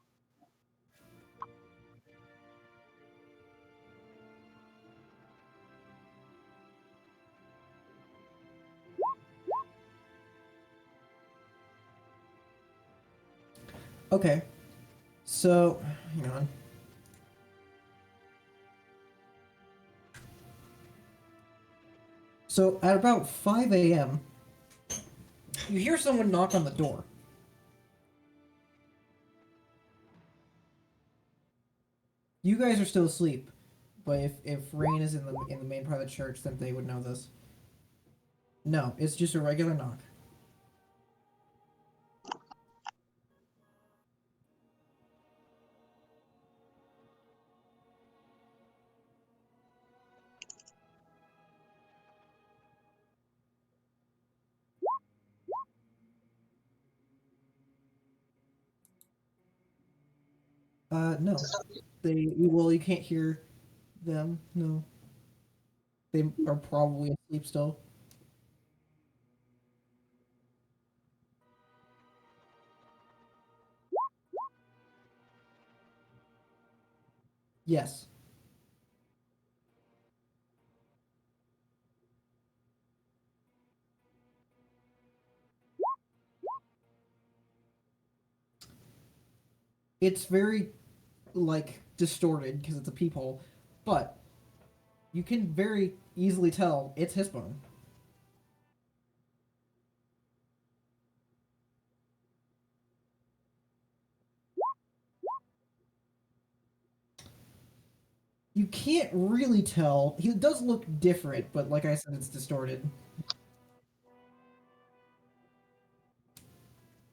Okay. So, hang on. So, at about 5 a.m., you hear someone knock on the door. You guys are still asleep, but if Rain is in the main part of the church, then they would know this. No, it's just a regular knock. No. You can't hear them. No. They are probably asleep still. Yes. It's very, like, distorted because it's a peephole, but you can very easily tell it's Hisbone. You can't really tell. He does look different, but like I said, it's distorted.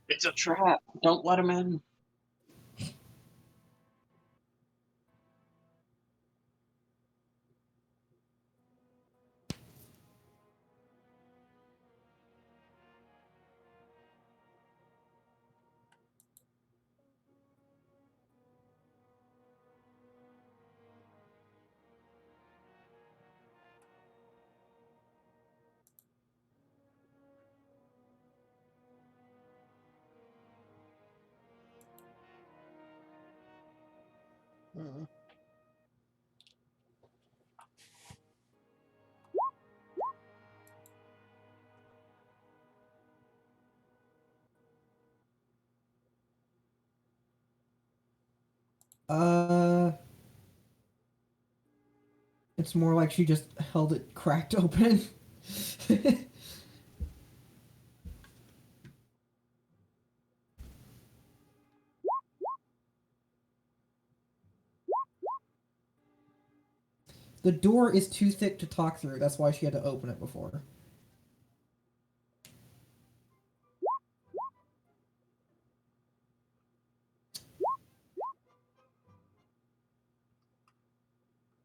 it's a trap. Don't let him in. Uh, it's more like she just held it cracked open. The door is too thick to talk through. That's why she had to open it before.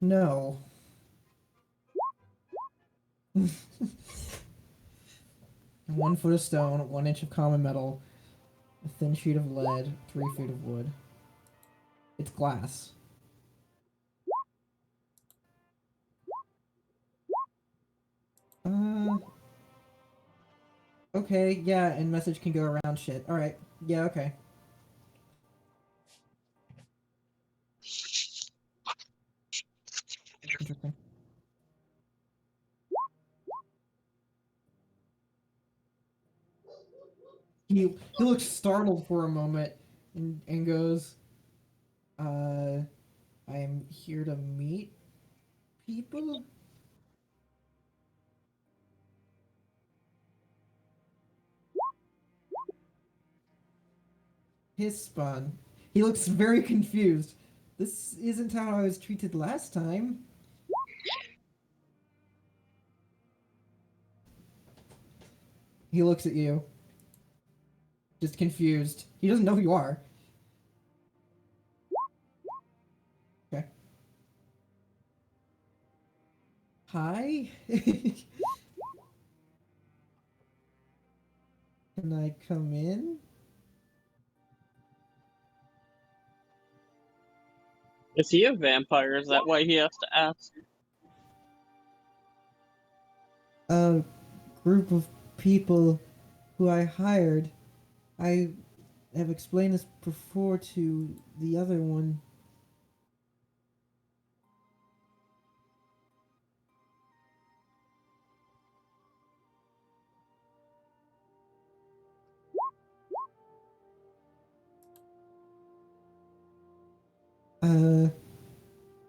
No. 1 foot of stone, 1 inch of common metal, a thin sheet of lead, 3 feet of wood. It's glass. Uh. Okay, yeah, and message can go around shit. Alright, yeah, okay. Interesting. He looks startled for a moment and goes, I'm here to meet people? His spawn. He looks very confused. This isn't how I was treated last time. He looks at you, just confused. He doesn't know who you are. Okay. Hi? Can I come in? Is he a vampire? Is that why he has to ask? A group of people who I hired. I have explained this before to the other one.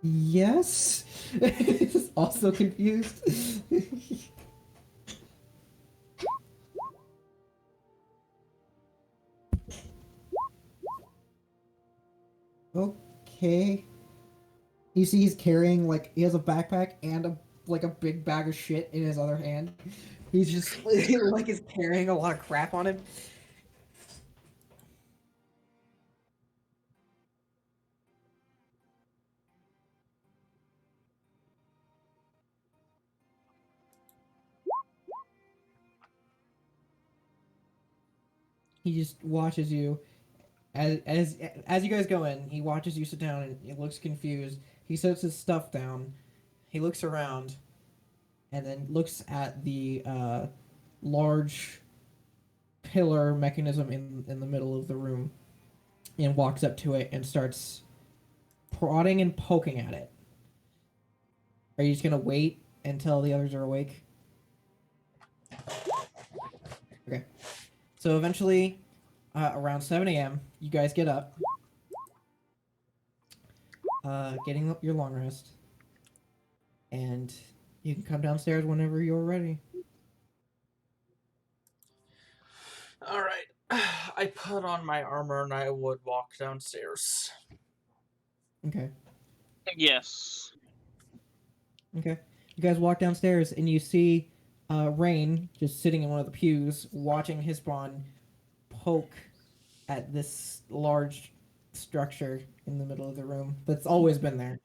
Yes? Just also confused. Okay. You see he's carrying, like, he has a backpack and a big bag of shit in his other hand. He's just, like, is carrying a lot of crap on him. He just watches you as you guys go in. He watches you sit down and he looks confused. He sets his stuff down. He looks around, and then looks at the large pillar mechanism in the middle of the room, and walks up to it and starts prodding and poking at it. Are you just gonna wait until the others are awake? Okay. So eventually, around 7 a.m., you guys get up, getting up your long rest, and you can come downstairs whenever you're ready. All right. I put on my armor and I would walk downstairs. Okay. Yes. Okay. You guys walk downstairs and you see Rein just sitting in one of the pews, watching his spawn poke at this large structure in the middle of the room that's always been there.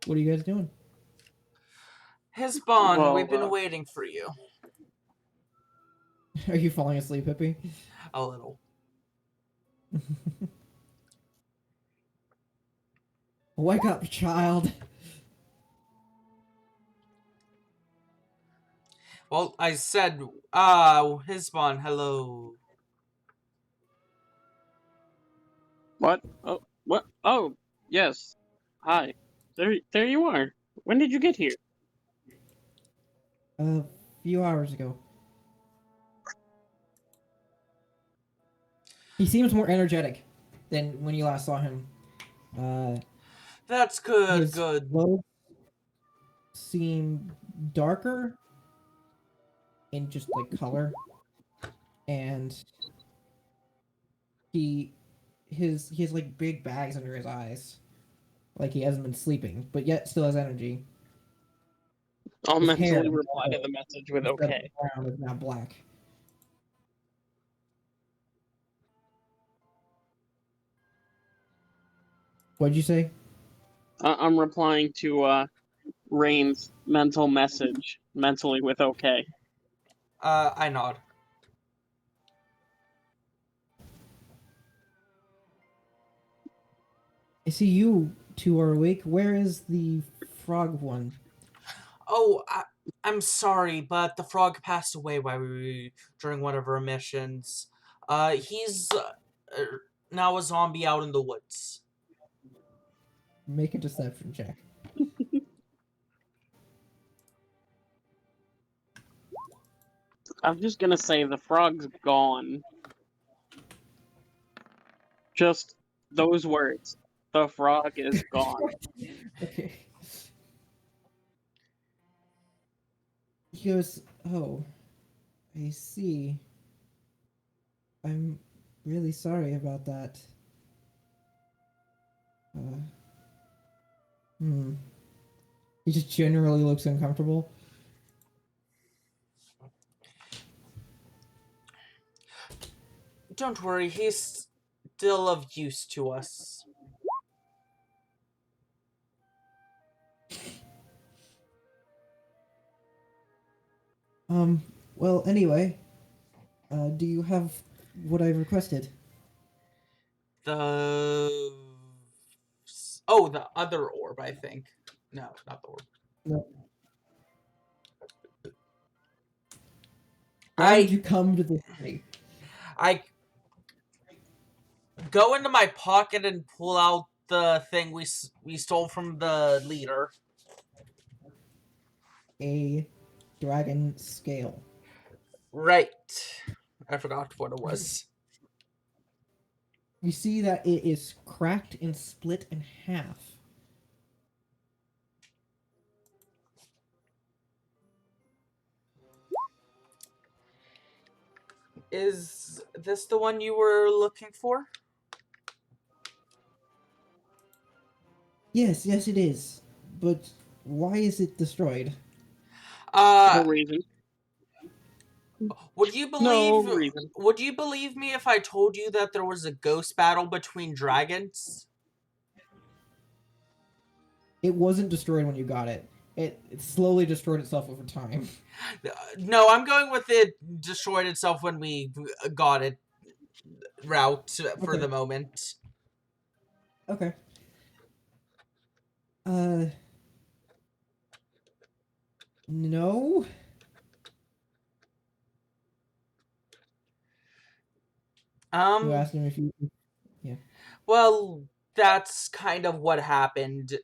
What are you guys doing? Hisbon, Well, we've been waiting for you. Are you falling asleep, Hippie? A little. Wake up, child. Well, I said, Hisbon, hello. what? Oh, what? Oh, yes. Hi. There you are. When did you get here? A few hours ago. He seems more energetic than when you last saw him. That's good, His good. clothes seem darker in just like color, and he has like big bags under his eyes, like he hasn't been sleeping, but yet still has energy. I'll His hair mentally reply to the message with instead of okay. brown is now black. What'd you say? I'm replying to Rain's mental message mentally with okay. I nod. I see you two are awake. Where is the frog one? Oh, I'm sorry, but the frog passed away while during one of our missions. He's now a zombie out in the woods. Make a deception check. I'm just gonna say the frog's gone. Just those words. The frog is gone. Okay. He goes, oh, I see. I'm really sorry about that. Hmm. He just generally looks uncomfortable. Don't worry, he's still of use to us. Well, anyway, do you have what I've requested? The the other orb, I think. No, not the orb. No. Why would you come to this city? I go into my pocket and pull out the thing we stole from the leader. A dragon scale. Right. I forgot what it was. You see that it is cracked and split in half. Is this the one you were looking for? Yes, it is. But why is it destroyed? No reason. Would you No believe reason. Would you believe me if I told you that there was a ghost battle between dragons? It wasn't destroyed when you got it. It slowly destroyed itself over time. No, I'm going with it destroyed itself when we got it route for Okay. the moment. Okay. No. You asked him if you. Yeah. Well, that's kind of what happened.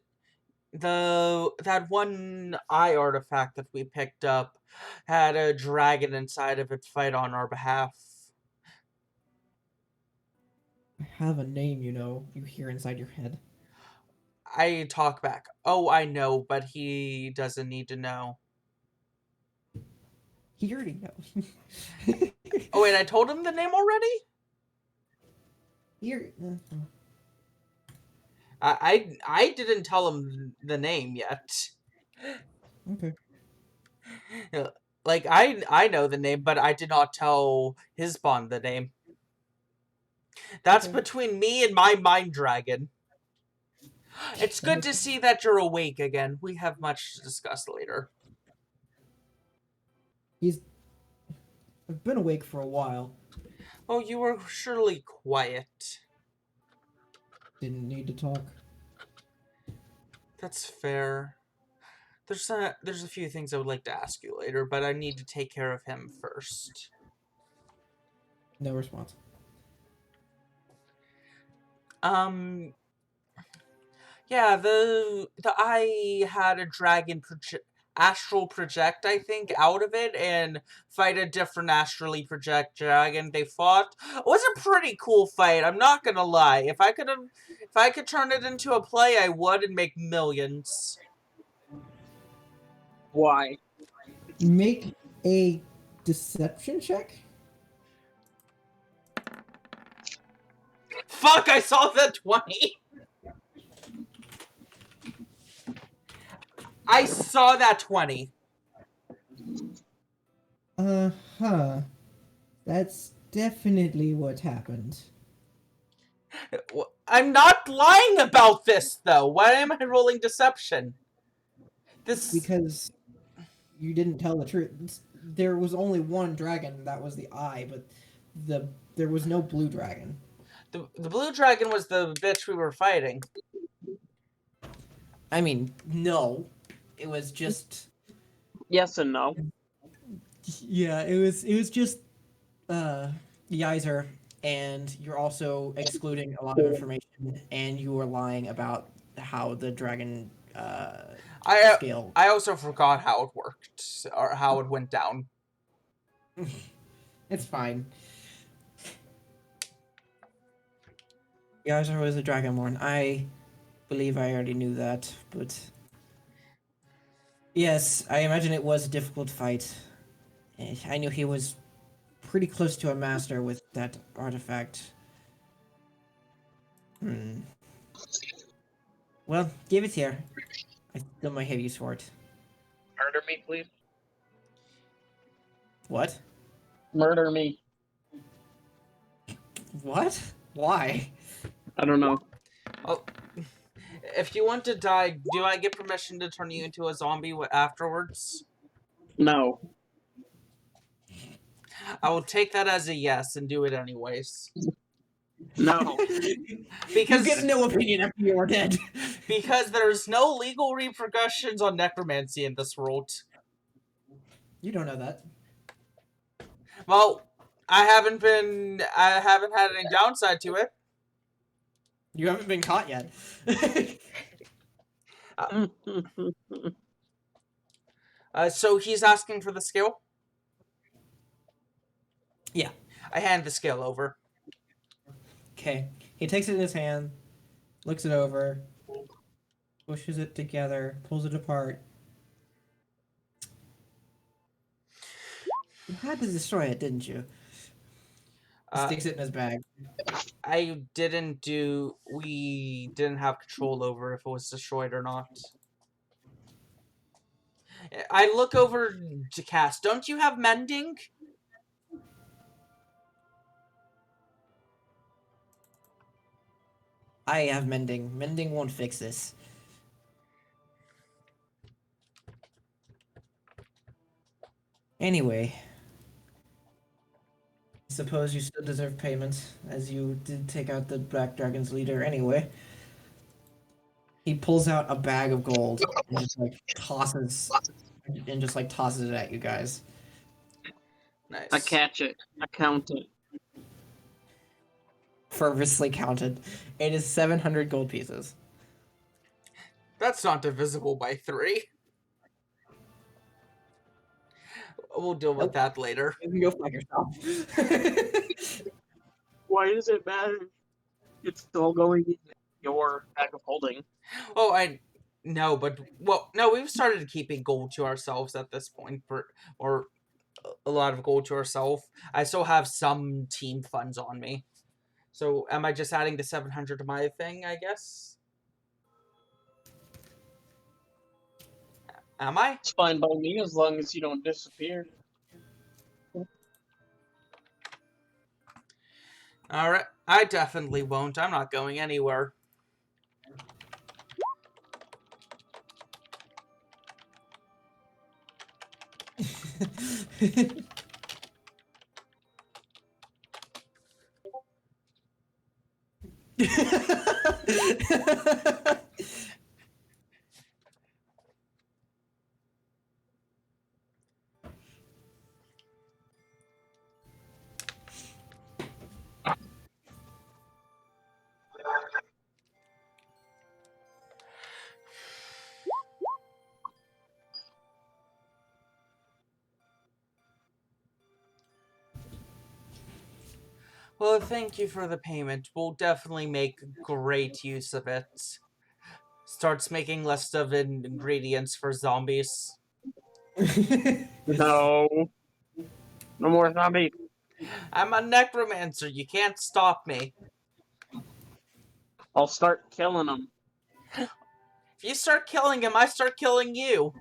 That one eye artifact that we picked up had a dragon inside of it fight on our behalf. I have a name, you hear inside your head. I talk back. Oh, I know, but he doesn't need to know. He already knows. Oh wait, I told him the name already? Here. I didn't tell him the name yet. Okay. Like I know the name, but I did not tell his bond the name. That's Okay. between me and my mind dragon. It's good to see that you're awake again. We have much to discuss later. I've been awake for a while. Oh, you were surely quiet. Didn't need to talk. That's fair. There's a few things I would like to ask you later, but I need to take care of him first. No response. Yeah, the eye had a dragon astral project, I think, out of it and fight a different astrally project dragon. They fought. It was a pretty cool fight. I'm not gonna lie. If I could turn it into a play, I would and make millions. Why? Make a deception check. Fuck! I saw that 20. I saw that 20. That's definitely what happened. I'm not lying about this, though. Why am I rolling deception? Because you didn't tell the truth. There was only one dragon, that was the eye, but there was no blue dragon. The blue dragon was the bitch we were fighting. I mean, no. It was just... Yes and no. Yeah, it was just Yizer, and you're also excluding a lot of information, and you were lying about how the dragon scale. I also forgot how it worked, or how it went down. It's fine. Yizer was a dragonborn. I believe I already knew that, but... Yes, I imagine it was a difficult fight. I knew he was pretty close to a master with that artifact. Well, give it here. I still might have use for it. Murder me, please. What? Murder me. What? Why? I don't know. Oh, if you want to die, do I get permission to turn you into a zombie afterwards? No. I will take that as a yes and do it anyways. No. Because You get no opinion after you are dead. because there's no legal repercussions on necromancy in this world. You don't know that. Well, I haven't had any downside to it. You haven't been caught yet. So he's asking for the skill? Yeah. I hand the skill over. Okay. He takes it in his hand, looks it over, pushes it together, pulls it apart. You had to destroy it, didn't you? Sticks it in his bag. We didn't have control over if it was destroyed or not. I look over to Cas. Don't you have mending? I have mending. Mending won't fix this. Anyway. Suppose you still deserve payment, as you did take out the Black Dragon's leader anyway. He pulls out a bag of gold and tosses it at you guys. Nice. I catch it. I count it. Fervently counted. It is 700 gold pieces. That's not divisible by 3. We'll deal with that later. You can go find yourself. Why does it matter? It's still going in your bag of holding. Oh, I no, but no, we've started keeping gold to ourselves at this point, or a lot of gold to ourselves. I still have some team funds on me. So am I just adding the 700 to my thing, I guess? Am I? It's fine by me as long as you don't disappear. Alright, I definitely won't. I'm not going anywhere. Well, thank you for the payment. We'll definitely make great use of it. Starts making list of ingredients for zombies. No. No more zombies. I'm a necromancer. You can't stop me. I'll start killing them. If you start killing him, I start killing you.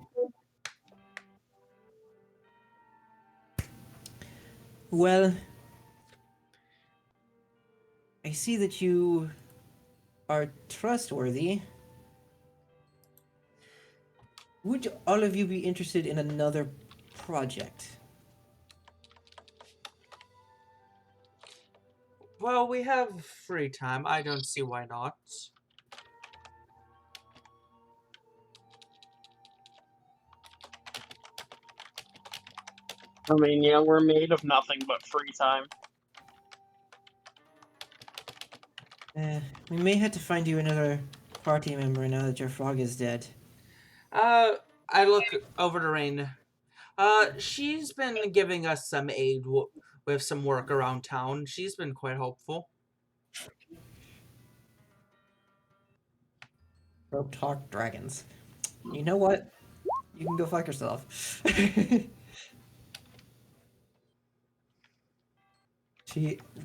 Well, I see that you are trustworthy. Would all of you be interested in another project? Well, we have free time. I don't see why not. I mean, yeah, we're made of nothing but free time. We may have to find you another party member now that your frog is dead. I look over to Rein. She's been giving us some aid with some work around town. She's been quite helpful. Rope talk dragons. You know what? You can go fuck yourself.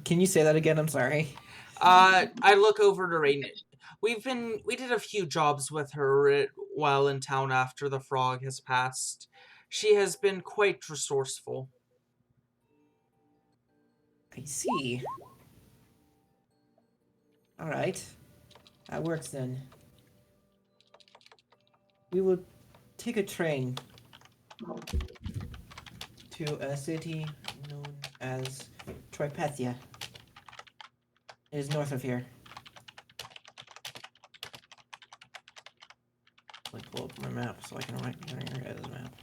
Can you say that again? I'm sorry. I look over to Rein. We did a few jobs with her while in town after the frog has passed. She has been quite resourceful. I see. All right, that works then. We will take a train to a city known as Tripethia. It is north of here. Let me pull up my map so I can write your guys' map.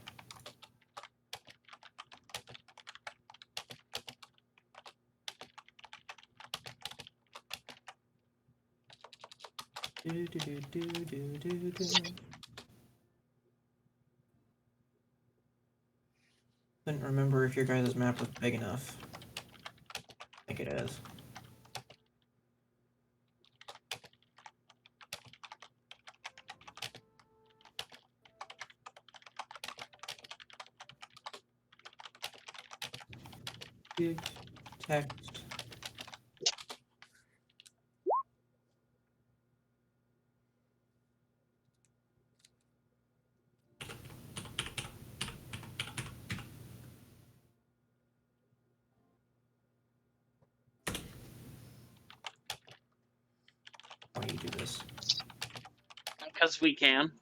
Couldn't remember if your guys' map was big enough. I think it is. Big text. Why do you do this? Because we can.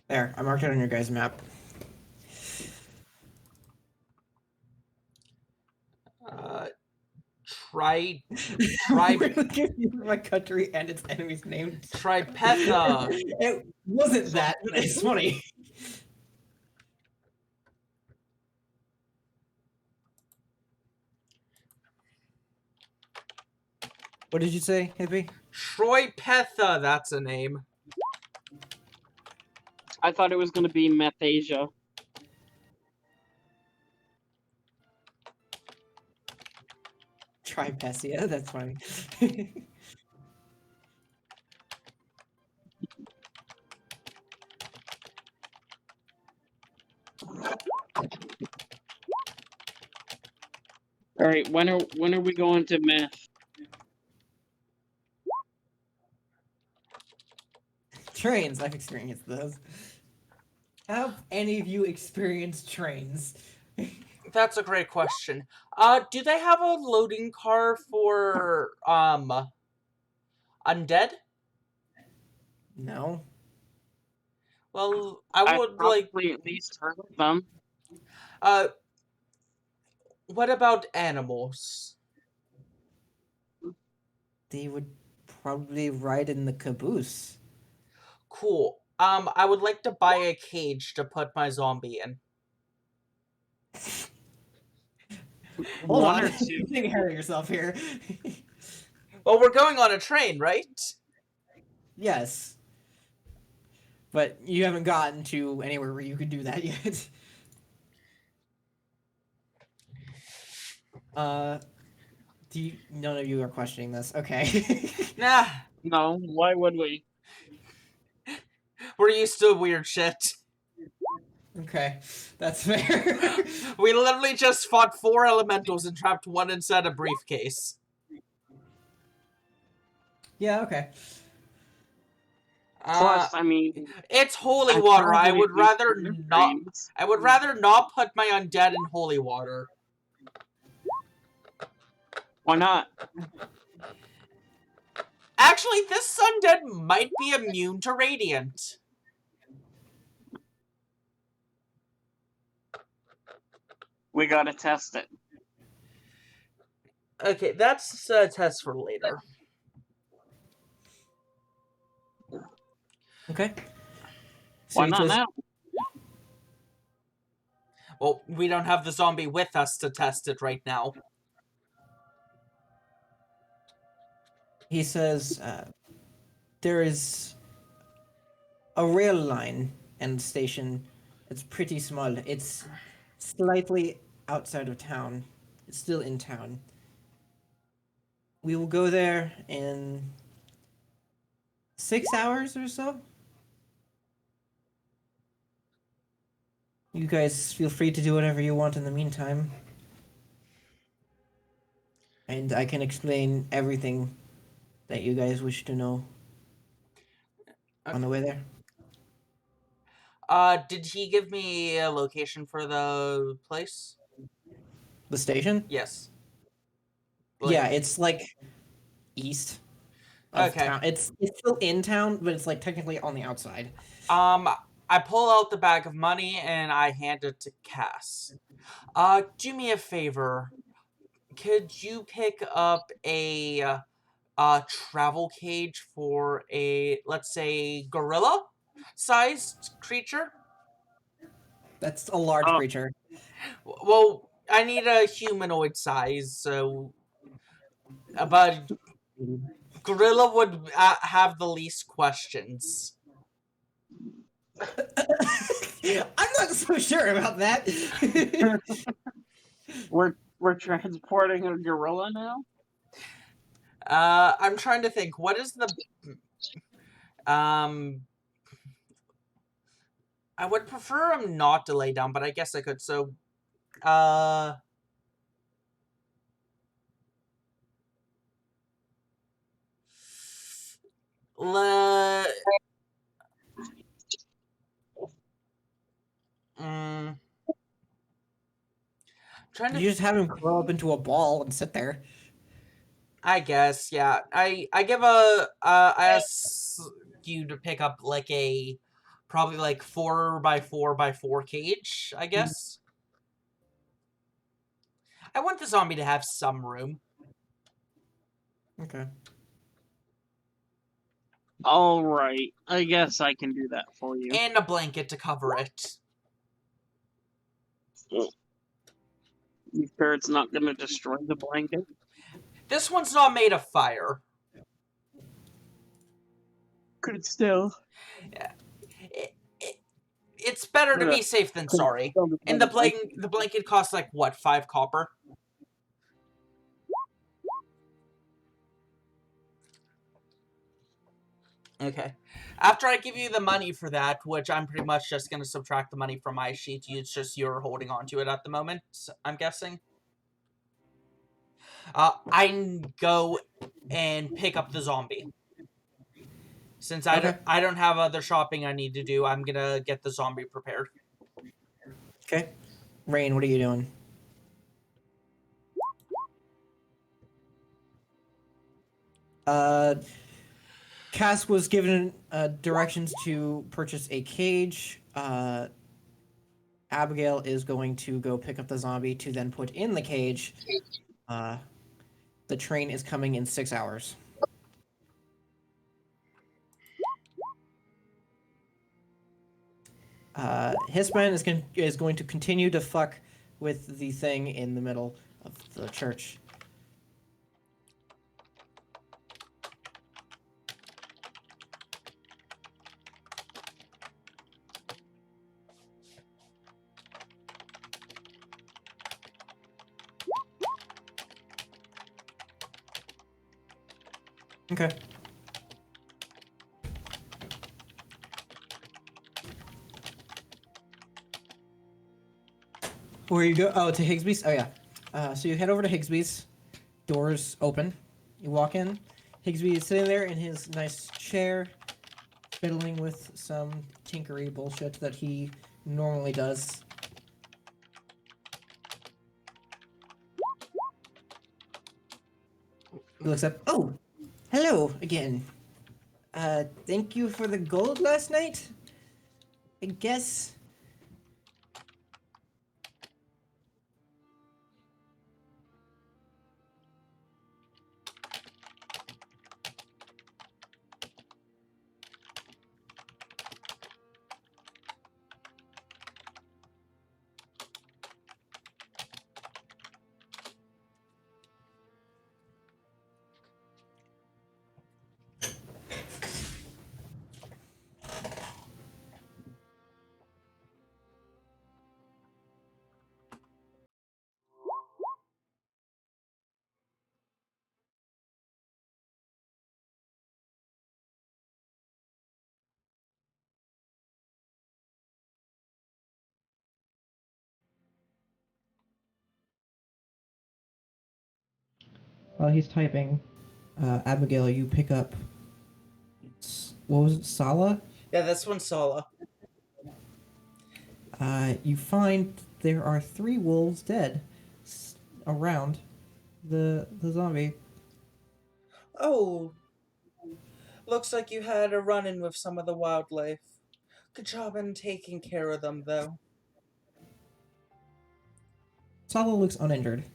There, I marked it on your guys' map. Try Give you my country and its enemy's name. Tripetha. It wasn't that, but it's funny. What did you say, Hippie? Tripetha, that's a name. I thought it was going to be Methasia. Tripethia, that's funny. All right, when are we going to Meth? Trains, I've experienced those. Have any of you experienced trains? That's a great question. Do they have a loading car for undead? No. Well, I I've would like. probably at least heard of them. What about animals? They would probably ride in the caboose. Cool. I would like to buy a cage to put my zombie in. Hold One on, or two. you take care of yourself here. Well, we're going on a train, right? Yes. But you haven't gotten to anywhere where you could do that yet. None of you are questioning this. Okay. Nah, No, why would we? we're used to weird shit. Okay, that's fair. We literally just fought 4 elementals and trapped one inside a briefcase. Yeah, okay. Plus, I mean, It's holy I water. I probably would at least rather heard of not. trains. I would rather not put my undead in holy water. Why not? Actually, this undead might be immune to radiant. We gotta test it. Okay, that's a test for later. Okay. So Why you not just- now? Well, we don't have the zombie with us to test it right now. He says there is a rail line and station It's pretty small. It's slightly outside of town. It's still in town. We will go there in 6 hours or so. You guys feel free to do whatever you want in the meantime. And I can explain everything that you guys wish to know on the way there. Did he give me a location for the place? The station? Yes. Yeah, it's like east of Okay. town. It's still in town, but it's like technically on the outside. I pull out the bag of money and I hand it to Cass. Do me a favor. Could you pick up a travel cage for a, let's say, gorilla-sized creature? That's a large Oh. creature. Well, I need a humanoid size, so... But gorilla would have the least questions. I'm not so sure about that. We're transporting a gorilla now? I'm trying to think. What is the... I would prefer him not to lay down, but I guess I could, so... Trying to... You just have him curl up into a ball and sit there. I guess, yeah. I give a... I ask you to pick up, like, a... Probably, like, 4x4x4 cage, I guess. I want the zombie to have some room. Okay. Alright, I guess I can do that for you. And a blanket to cover it. You sure it's not gonna destroy the blanket? This one's not made of fire. Could still. Yeah. It's better to be safe than sorry. And the blanket costs like, what, 5 copper? Okay. After I give you the money for that, which I'm pretty much just going to subtract the money from my sheet, it's just you're holding on to it at the moment, I'm guessing. I go and pick up the zombie. Since I don't have other shopping I need to do, I'm going to get the zombie prepared. Okay. Rein, what are you doing? Cass was given directions to purchase a cage. Abigail is going to go pick up the zombie to then put in the cage. The train is coming in 6 hours. Hisman is going to continue to fuck with the thing in the middle of the church. Okay. Where you go? Oh, to Higsby's? Oh, yeah. So you head over to Higsby's. Doors open. You walk in. Higsby is sitting there in his nice chair, fiddling with some tinkery bullshit that he normally does. He looks up. Oh, hello again. Thank you for the gold last night? I guess. While he's typing, Abigail, you pick up. What was it? Sala? Yeah, this one's Sala. You find there are 3 wolves dead around the zombie. Oh, looks like you had a run-in with some of the wildlife. Good job in taking care of them, though. Sala looks uninjured.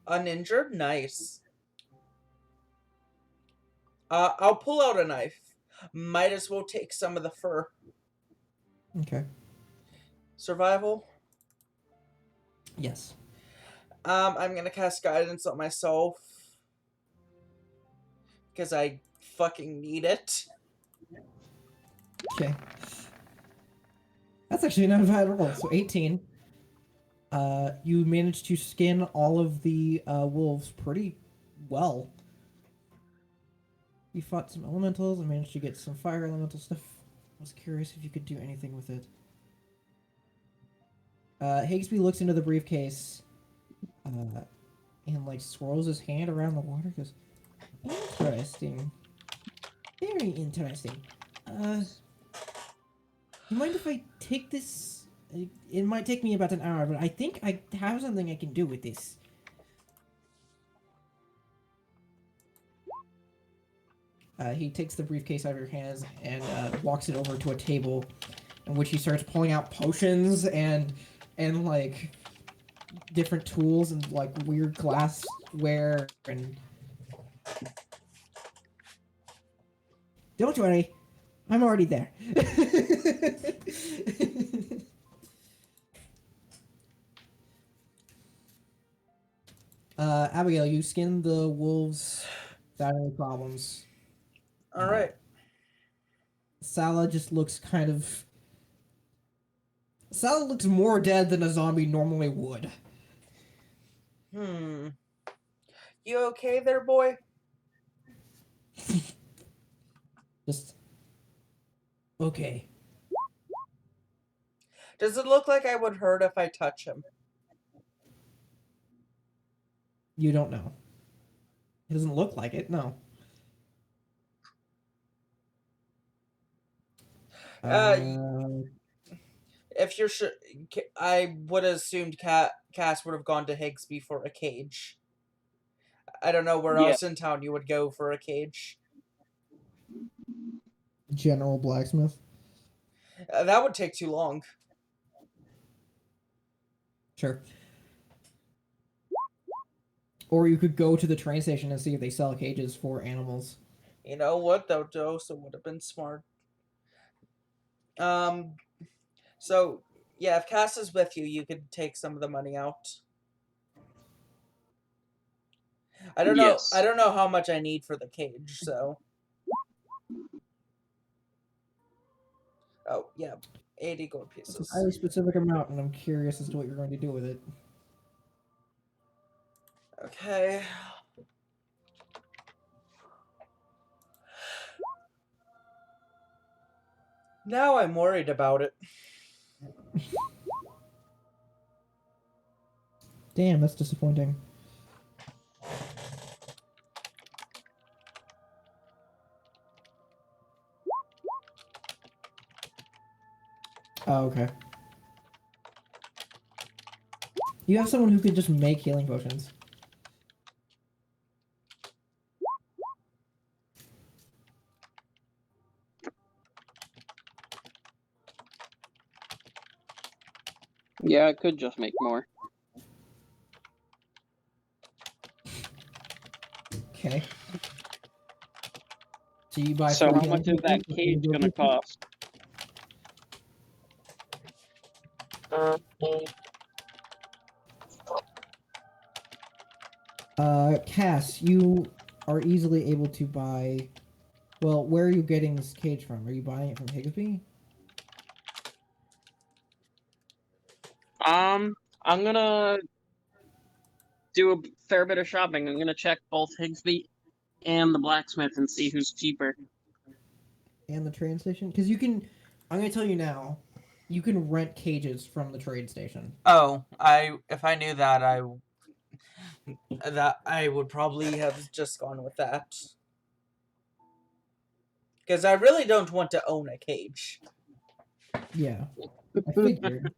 Uninjured? Nice. I'll pull out a knife. Might as well take some of the fur. Okay. Survival? Yes. I'm gonna cast guidance on myself. Because I fucking need it. Okay. That's actually not a bad roll. So 18. You managed to skin all of the wolves pretty well. You fought some elementals and managed to get some fire elemental stuff. I was curious if you could do anything with it. Higsby looks into the briefcase and like swirls his hand around the water. Goes, interesting. Very interesting. You mind if I take this? It might take me about an hour, but I think I have something I can do with this. He takes the briefcase out of your hands and walks it over to a table, in which he starts pulling out potions and like different tools and like weird glassware and. Don't worry, I'm already there. Abigail, you skinned the wolves without any problems. Alright. Sala just looks kind of. Sala looks more dead than a zombie normally would. You okay there, boy? Just. Okay. Does it look like I would hurt if I touch him? You don't know. It doesn't look like it, no. If you're sure, I would have assumed Cass would have gone to Higsby for a cage. I don't know where Yeah. else in town you would go for a cage. General blacksmith. That would take too long. Sure. Or you could go to the train station and see if they sell cages for animals. You know what? That also would have been smart. So yeah, if Cass is with you, you could take some of the money out. I don't know. Yes. I don't know how much I need for the cage. So. Oh yeah, 80 gold It's a pieces. highly specific amount, and I'm curious as to what you're going to do with it. Okay. Now I'm worried about it. Damn, that's disappointing. Oh, okay. You have someone who could just make healing potions. Yeah, I could just make more. Okay. So you buy. So 4 how much is that cage gonna cost? Cass, you are easily able to buy. Well, where are you getting this cage from? Are you buying it from Higsby? I'm gonna do a fair bit of shopping. I'm gonna check both Higsby and the blacksmith and see who's cheaper. And the train station? Because you can. I'm gonna tell you now. You can rent cages from the train station. Oh, if I knew that, That I would probably have just gone with that. Because I really don't want to own a cage. Yeah, I figured.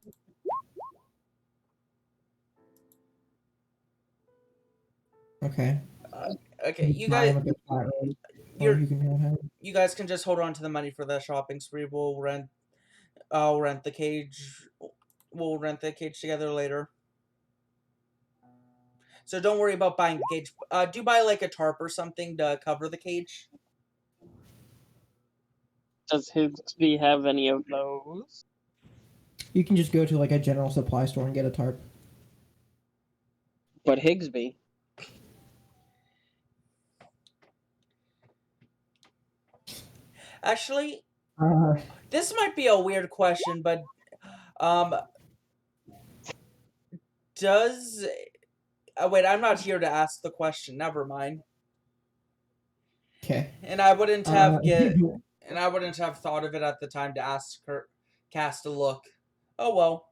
Okay. Okay, you Buy him guys, a good flat road, or you're you can have him. you guys can just hold on to the money for the shopping spree. I'll rent the cage. We'll rent the cage together later. So don't worry about buying the cage. Do buy like a tarp or something to cover the cage. Does Higsby have any of those? You can just go to like a general supply store and get a tarp. But Higsby. Actually, Uh, this might be a weird question, but um, does wait? I'm not here to ask the question. Never mind. okay. And I wouldn't have Uh, and I wouldn't have thought of it at the time to ask her cast a look. Oh well.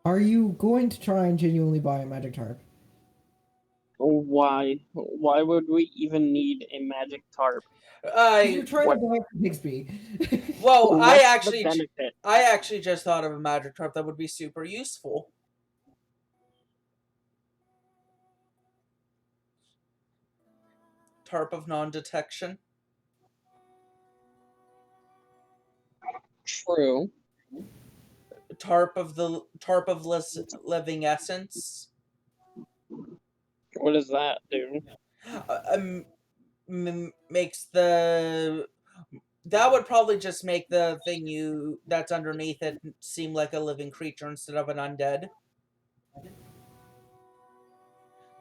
Are you going to try and genuinely buy a magic tarp? Why? Why would we even need a magic tarp? You're trying what- to buy from Higsby. Well, What's the benefit? I actually just thought of a magic trap that would be super useful. Tarp of non-detection. True. Tarp of living essence. What does that do? Makes the that would probably just make the thing that's underneath it seem like a living creature instead of an undead.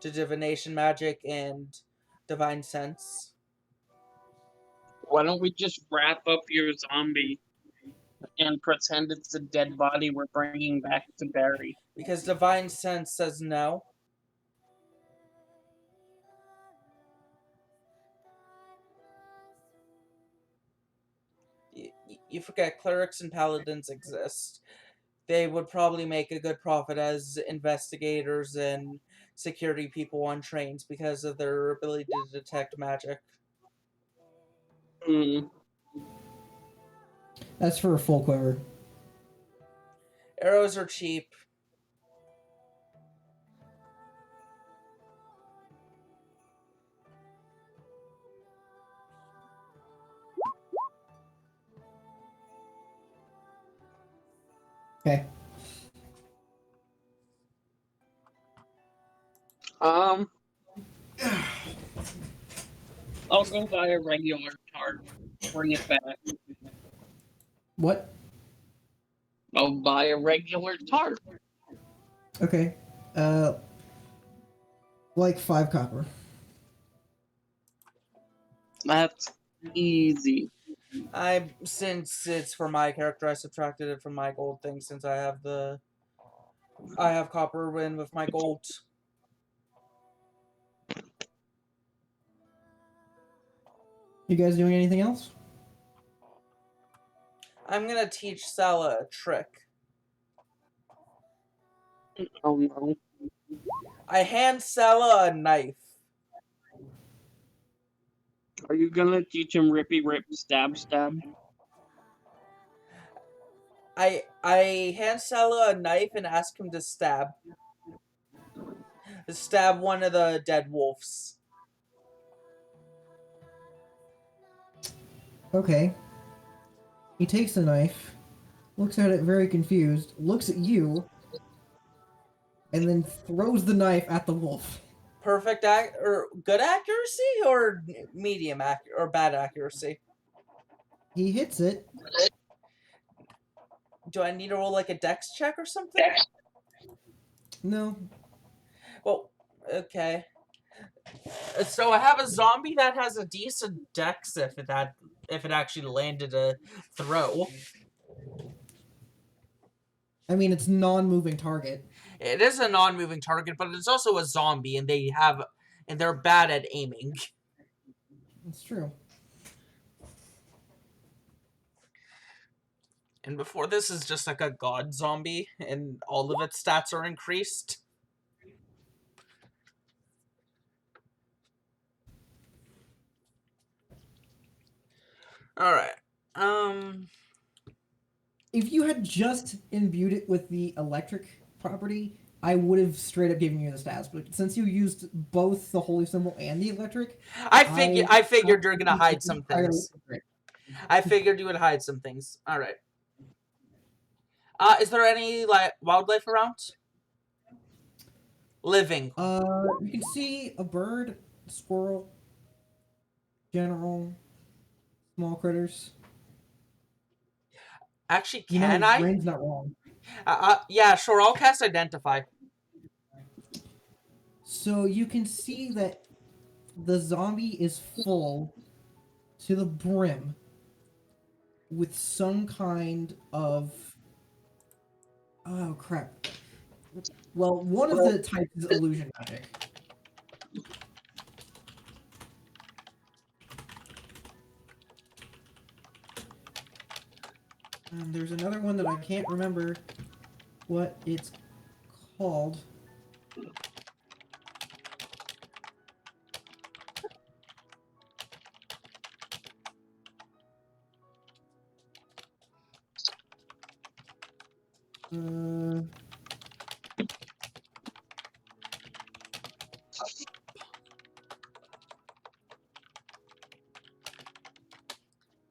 To divination magic and divine sense. Why don't we just wrap up your zombie and pretend it's a dead body we're bringing back to bury? Because divine sense says no. You forget clerics and paladins exist. They would probably make a good profit as investigators and security people on trains because of their ability to detect magic. Hmm. That's for a full quiver. Arrows are cheap. Okay. I'll go buy a regular tarp. Bring it back. What? I'll buy a regular tarp. Okay. Like 5 copper. That's easy. Since it's for my character, I subtracted it from my gold thing since I have copper in with my gold. You guys doing anything else? I'm gonna teach Sala a trick. Oh no. I hand Sala a knife. Are you gonna teach him rippy rip stab stab? I hand Sala a knife and ask him to stab one of the dead wolves. Okay. He takes the knife, looks at it very confused, looks at you, and then throws the knife at the wolf. Perfect or good accuracy or medium or bad accuracy? He hits it. Do I need to roll like a dex check or something? No. Well, okay. So I have a zombie that has a decent dex if it actually landed a throw. I mean, it's non-moving target. It is a non-moving target, but it's also a zombie, and they're bad at aiming. It's true. And before this is just like a god zombie, and all of its stats are increased. All right. If you had just imbued it with the electric property, I would have straight up given you the stats. But since you used both the holy symbol and the electric, I figured you're gonna hide some entirely things. different. I figured you would hide some things. All right. Is there any wildlife around? Living. You can see a bird, a squirrel, general, small critters. Actually, You know, can I? Rain's not wrong. Yeah, sure. I'll cast Identify. So you can see that the zombie is full to the brim with some kind of... Oh, crap. Well, one of the types is illusion magic. And there's another one that I can't remember what it's called.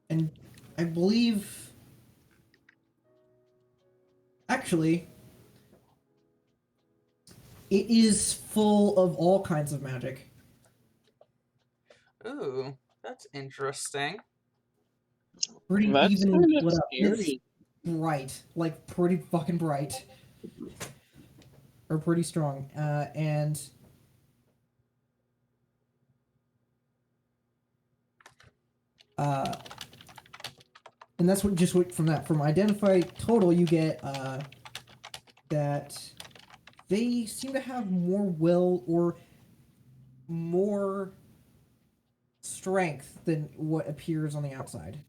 And I believe... Actually, it is full of all kinds of magic. Ooh, that's interesting. Pretty That's evenly kind of split up. It's scary. bright, like pretty fucking bright, or pretty strong, and that's what from identify total you get that they seem to have more will or more strength than what appears on the outside.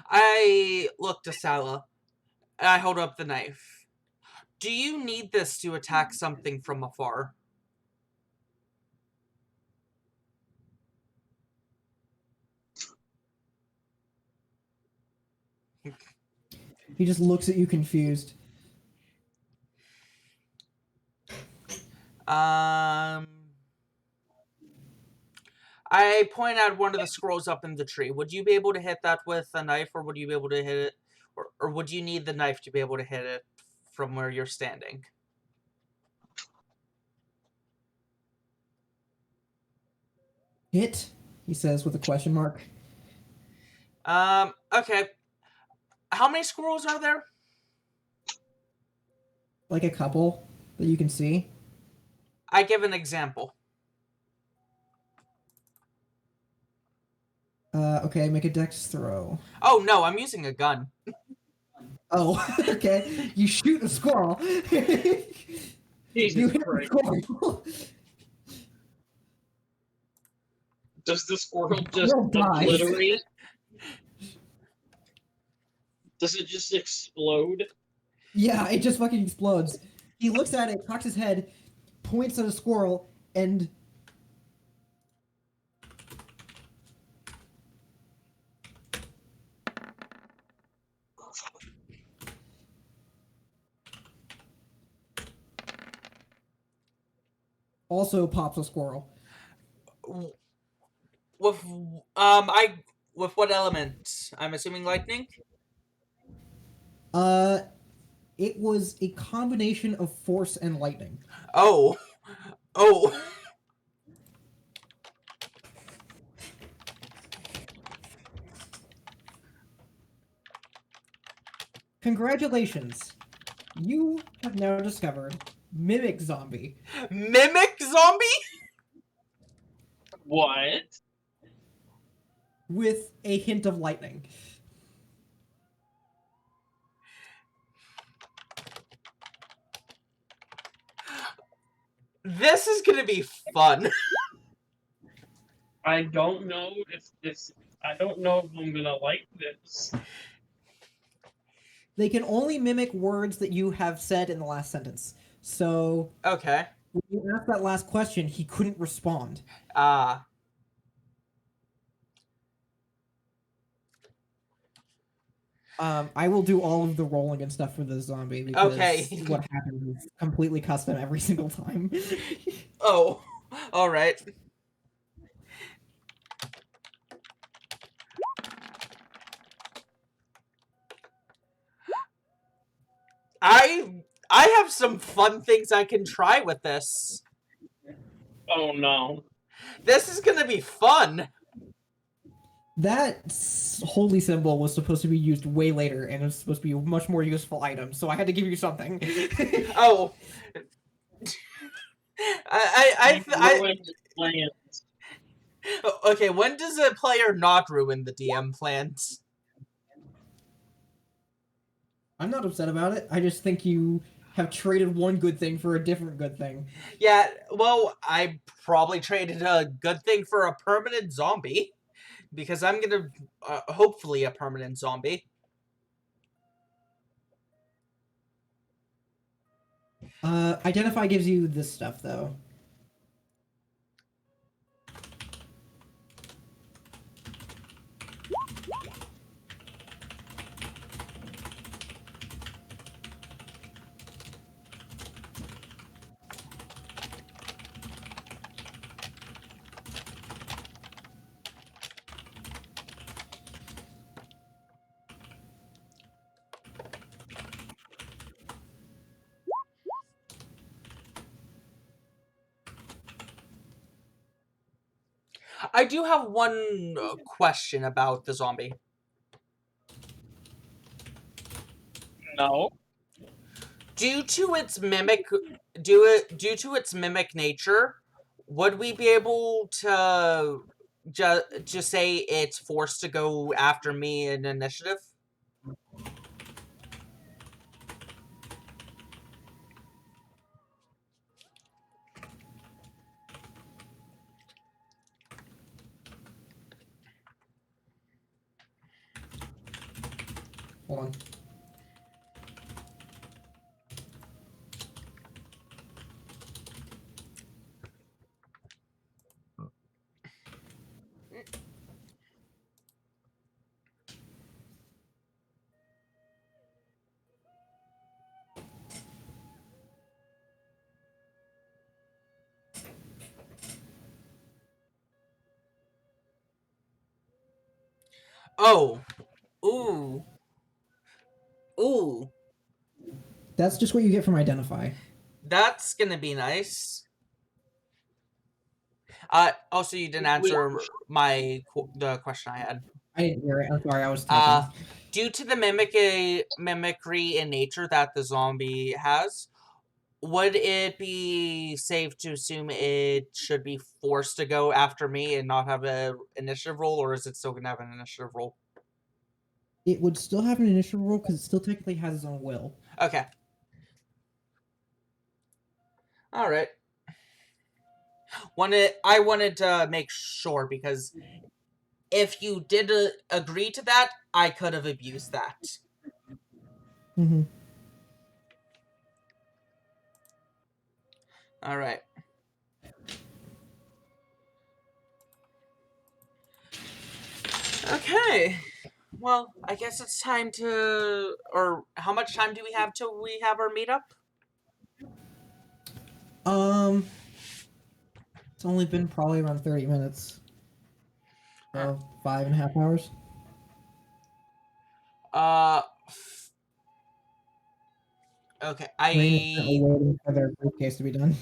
I look to Sala, and I hold up the knife. Do you need this to attack something from afar? He just looks at you confused. I point at one of the scrolls up in the tree. Would you be able to hit that with a knife, or would you be able to hit it, or would you need the knife to be able to hit it from where you're standing? Hit, he says with a question mark. Okay. How many squirrels are there? Like a couple that you can see. I give an example. Okay, make a dex throw. Oh, no, I'm using a gun. Oh, okay. You shoot a squirrel. Jesus You hit a Christ. squirrel. Does the squirrel just Squirrel dies. obliterate? Does it just explode? Yeah, it just fucking explodes. He looks at it, cocks his head, points at a squirrel, and... also pops a squirrel. With with what element? I'm assuming lightning? It was a combination of force and lightning. Oh. Oh. Congratulations. You have now discovered Mimic Zombie. Mimic zombie? What? With a hint of lightning. This is gonna be fun. I don't know if this. I don't know if I'm gonna like this. They can only mimic words that you have said in the last sentence. So, Okay. when you asked that last question, he couldn't respond. Ah. I will do all of the rolling and stuff for the zombie because Okay. what happens is completely custom every single time. Oh, all right. I have some fun things I can try with this. Oh no. This is gonna be fun. That holy symbol was supposed to be used way later, and it was supposed to be a much more useful item, so I had to give you something. Oh. I Ruined his plans. okay, when does a player not ruin the DM plans? I'm not upset about it. I just think you have traded one good thing for a different good thing. Yeah, well, I probably traded a good thing for a permanent zombie. Because I'm gonna, hopefully a permanent zombie. Identify gives you this stuff, though. I do have one question about the zombie. No. Due to its mimic nature, would we be able to just say it's forced to go after me in initiative? Hold on. Oh, ooh, ooh, That's just what you get from Identify. that's gonna be nice. Also, you didn't answer the question I had. I didn't hear it. I'm sorry, I was typing. Due to the mimicry in nature that the zombie has, would it be safe to assume it should be forced to go after me and not have an initiative roll, or is it still gonna have an initiative roll? It would still have an initial roll because it still technically has its own will. Okay. All right. I wanted to make sure because if you did agree to that, I could have abused that. Mm-hmm. All right. Okay. Well, I guess it's time to... Or how much time do we have till we have our meetup? It's only been probably around 30 minutes. So, 5.5 hours. Okay, Rain is currently waiting for their briefcase to be done.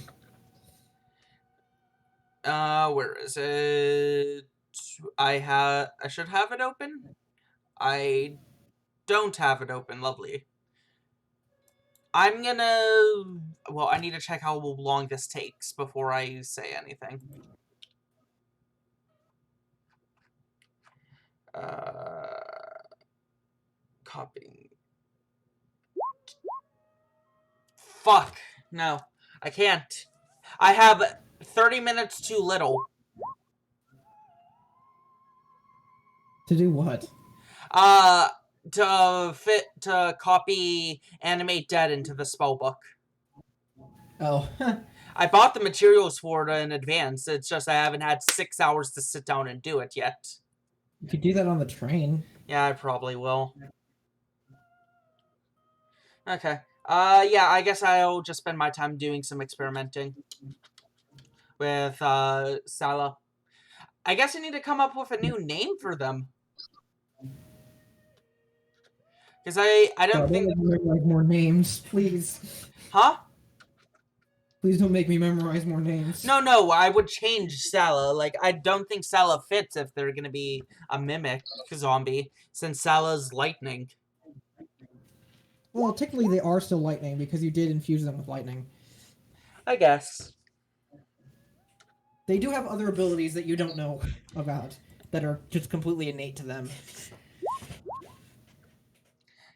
where is it? I should have it open? I don't have it open, lovely. I'm gonna... Well, I need to check how long this takes before I say anything. Copying. Fuck. No, I can't. I have 30 minutes too little. To do what? To copy Animate Dead into the spellbook. Oh. I bought the materials for it in advance. It's just I haven't had 6 hours to sit down and do it yet. You could do that on the train. Yeah, I probably will. Okay. Yeah, I guess I'll just spend my time doing some experimenting with, Salah. I guess I need to come up with a new name for them. Because I don't think... Don't make me memorize more names, please. Huh? Please don't make me memorize more names. No, I would change Salah. Like, I don't think Salah fits if they're gonna be a mimic zombie, since Salah's lightning. Well, technically they are still lightning because you did infuse them with lightning. I guess. They do have other abilities that you don't know about. That are just completely innate to them.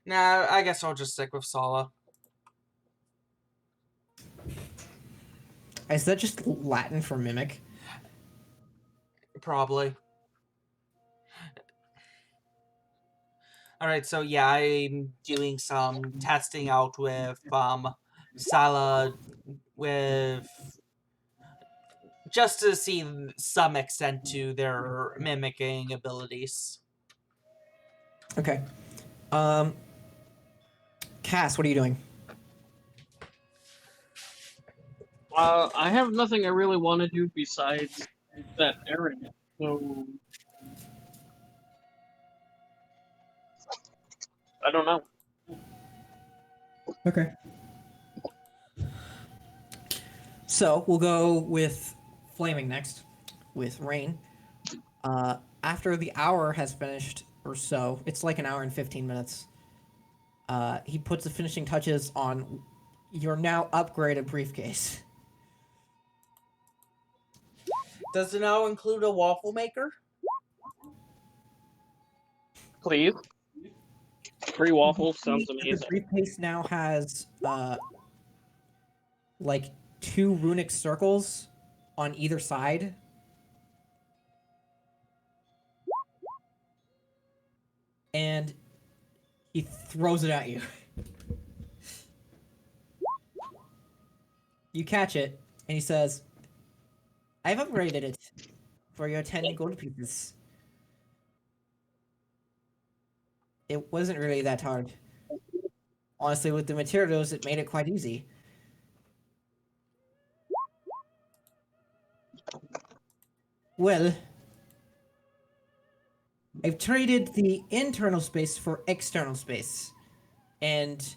Nah, I guess I'll just stick with Salah. Is that just Latin for mimic? Probably. Alright, so yeah, I'm doing some testing out with Salah with just to see some extent to their mimicking abilities. Okay. Cass, what are you doing? I have nothing I really want to do besides that errand. So I don't know. Okay. So we'll go with Flaming next, with Rein. After the hour has finished or so, it's like an hour and 15 minutes. He puts the finishing touches on your now upgraded briefcase. Does it now include a waffle maker? Please. Free waffles sounds The amazing. briefcase now has like 2 runic circles on either side. And he throws it at you. You catch it, and he says, I've upgraded it for your 10 gold pieces. It wasn't really that hard. Honestly, with the materials, it made it quite easy. Well, I've traded the internal space for external space. And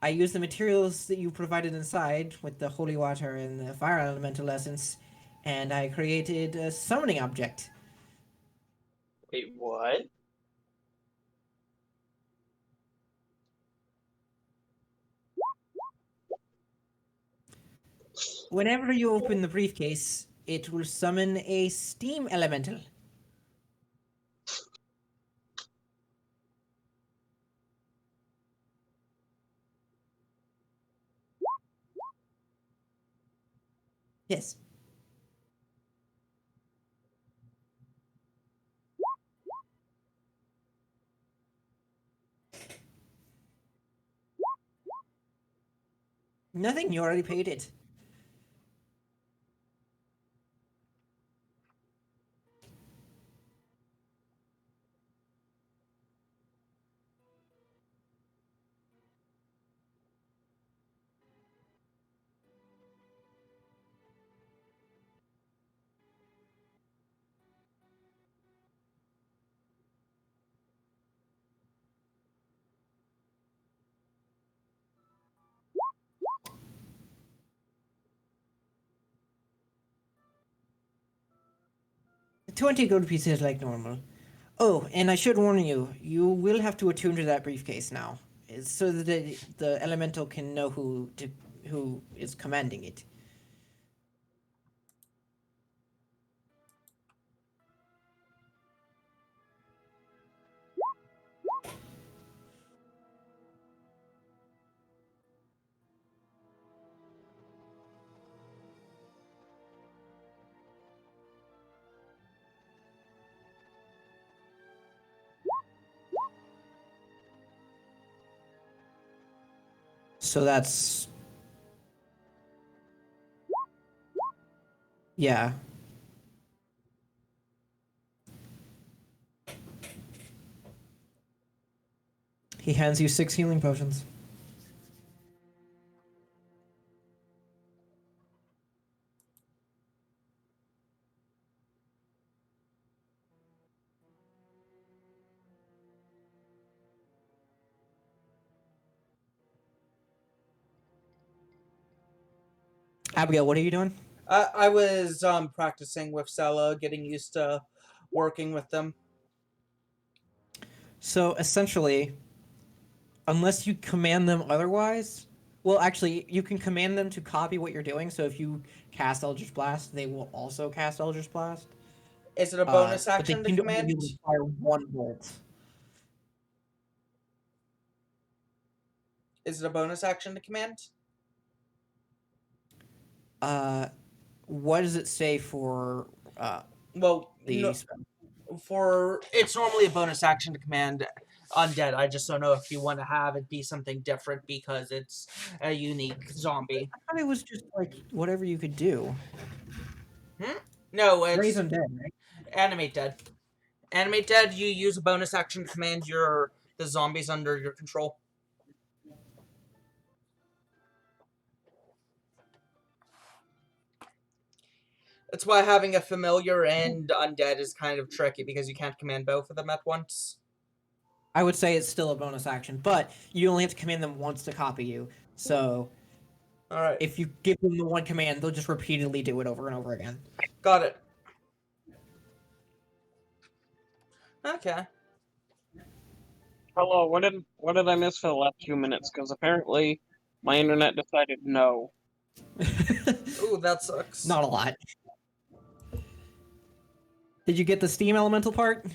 I used the materials that you provided inside with the holy water and the fire elemental essence, and I created a summoning object. Wait, what? Whenever you open the briefcase, it will summon a steam elemental. Yes. Nothing, you already paid it. $20 gold pieces like normal. Oh, and I should warn you, you will have to attune to that briefcase now, so that the elemental can know who is commanding it. So that's Yeah. He hands you 6 healing potions. Abigail, what are you doing? I was practicing with Sella, getting used to working with them. So essentially, unless you command them otherwise, well, actually, you can command them to copy what you're doing. So if you cast Eldritch Blast, they will also cast Eldritch Blast. Is it a bonus But they action to can command? only fire 1 bolt. Is it a bonus action to command? What does it say for Well, the no, spell? it's normally a bonus action to command undead. I just don't know if you want to have it be something different because it's a unique zombie. I thought it was just like whatever you could do. No, Raise it's them dead, right? animate dead. Animate dead. You use a bonus action to command the zombies under your control. That's why having a familiar and undead is kind of tricky because you can't command both of them at once. I would say it's still a bonus action, but you only have to command them once to copy you. So All right, if you give them the one command, they'll just repeatedly do it over and over again. got it. Okay. Hello, what did I miss for the last few minutes? Because apparently my internet decided no. Ooh, that sucks. Not a lot. Did you get the steam elemental part?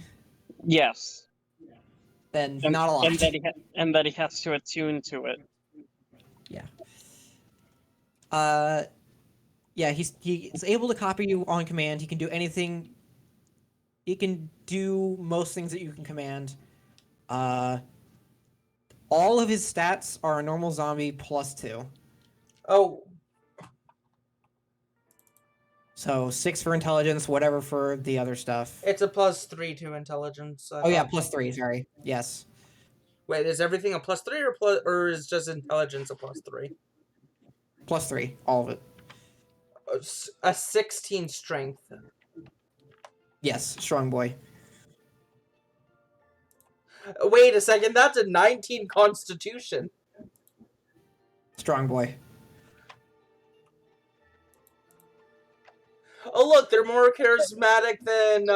Yes. Then not a lot. And that he has to attune to it. Yeah, he's able to copy you on command. He can do anything. He can do most things that you can command. All of his stats are a normal zombie +2. Oh, So 6 for intelligence, whatever for the other stuff. it's a +3 to intelligence. Oh yeah, +3. Sorry. Yes. Wait, is everything a +3 or is just intelligence a +3? +3, all of it. A 16 strength. Yes, strong boy. Wait a second, that's a 19 constitution. Strong boy. Oh look, they're more charismatic than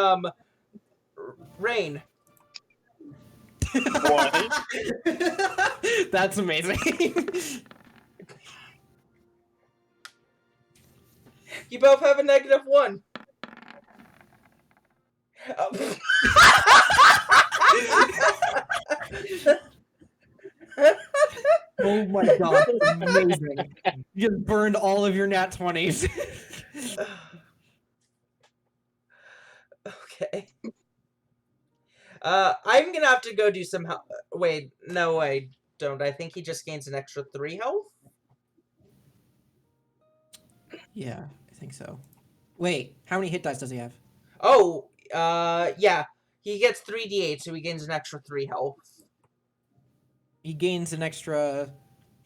Rein. What? That's amazing. You both have a -1. Oh my god, amazing. You just burned all of your nat 20s. Okay. I'm gonna have to go do some help. Wait, no, I don't. I think he just gains an extra 3 health. Yeah, I think so. Wait, how many hit dice does he have? Oh, yeah. He gets 3d8, so he gains an extra 3 health. He gains an extra...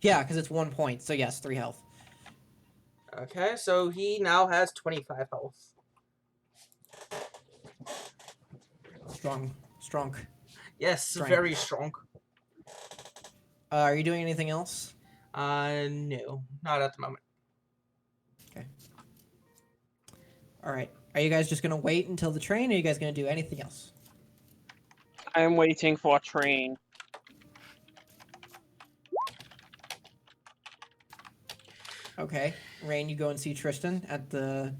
Yeah, because it's 1 point, so yes, 3 health. Okay, so he now has 25 health. Strong. Yes, Strength. very strong. Are you doing anything else? No, not at the moment. Okay. Alright. Are you guys just going to wait until the train, or are you guys going to do anything else? I'm waiting for a train. Okay. Rain, you go and see Tristan at the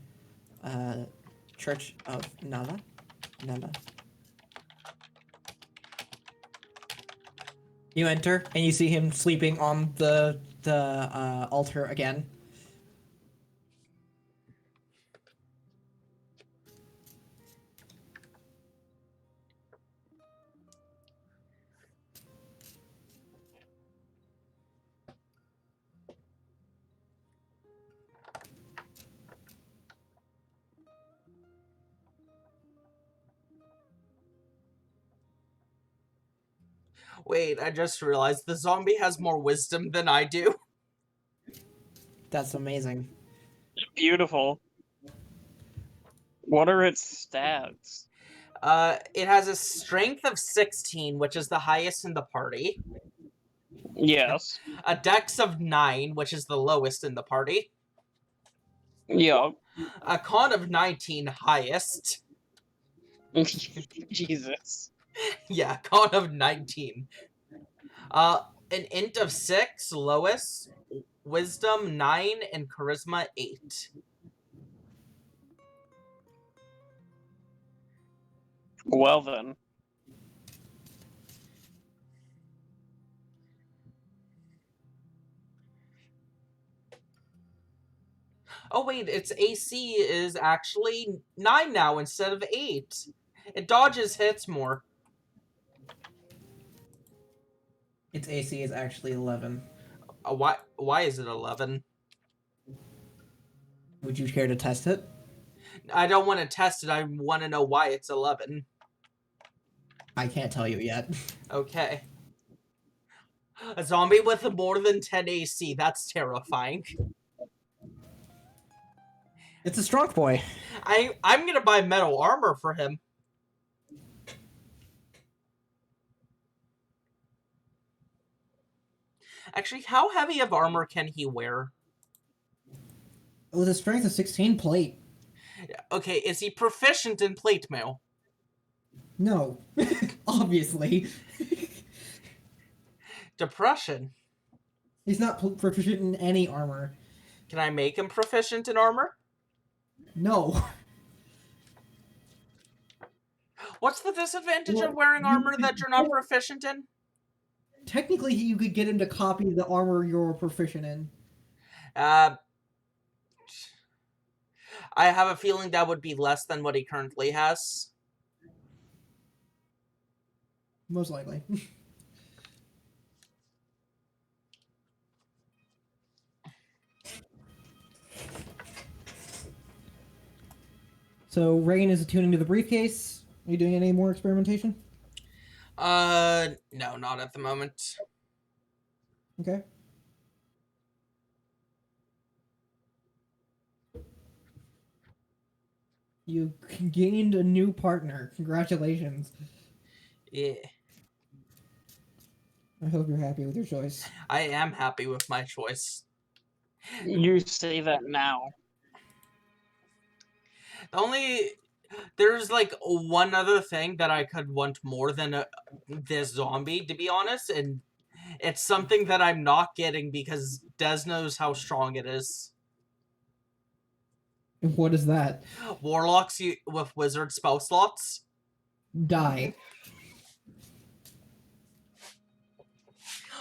Church of Nala. You enter, and you see him sleeping on the altar again. Wait, I just realized the zombie has more wisdom than I do. That's amazing. Beautiful. What are its stats? It has a strength of 16, which is the highest in the party. Yes. A dex of 9, which is the lowest in the party. Yeah. A con of 19, highest. Jesus. Yeah, con of 19. An int of 6, lowest. Wisdom 9, and charisma 8. Well then. Oh wait, its AC is actually 9 now instead of 8. It dodges hits more. Its AC is actually 11. Why is it 11? Would you care to test it? I don't want to test it, I want to know why it's 11. I can't tell you yet. Okay. A zombie with more than 10 AC, that's terrifying. It's a strong boy. I'm gonna buy metal armor for him. Actually, how heavy of armor can he wear? With a strength of 16 plate. Okay, is he proficient in plate mail? No. Obviously. Depression. He's not proficient in any armor. Can I make him proficient in armor? No. What's the disadvantage Well, of wearing you armor could- that you're not proficient in? Technically, you could get him to copy the armor you're proficient in. I have a feeling that would be less than what he currently has. Most likely. So, Rein is attuning to the briefcase. Are you doing any more experimentation? No, not at the moment. Okay. You gained a new partner. Congratulations. Yeah, I hope you're happy with your choice. I am happy with my choice. You say that now. There's like one other thing that I could want more than this zombie, to be honest, and it's something that I'm not getting because Des knows how strong it is. What is that? Warlocks with wizard spell slots. Die.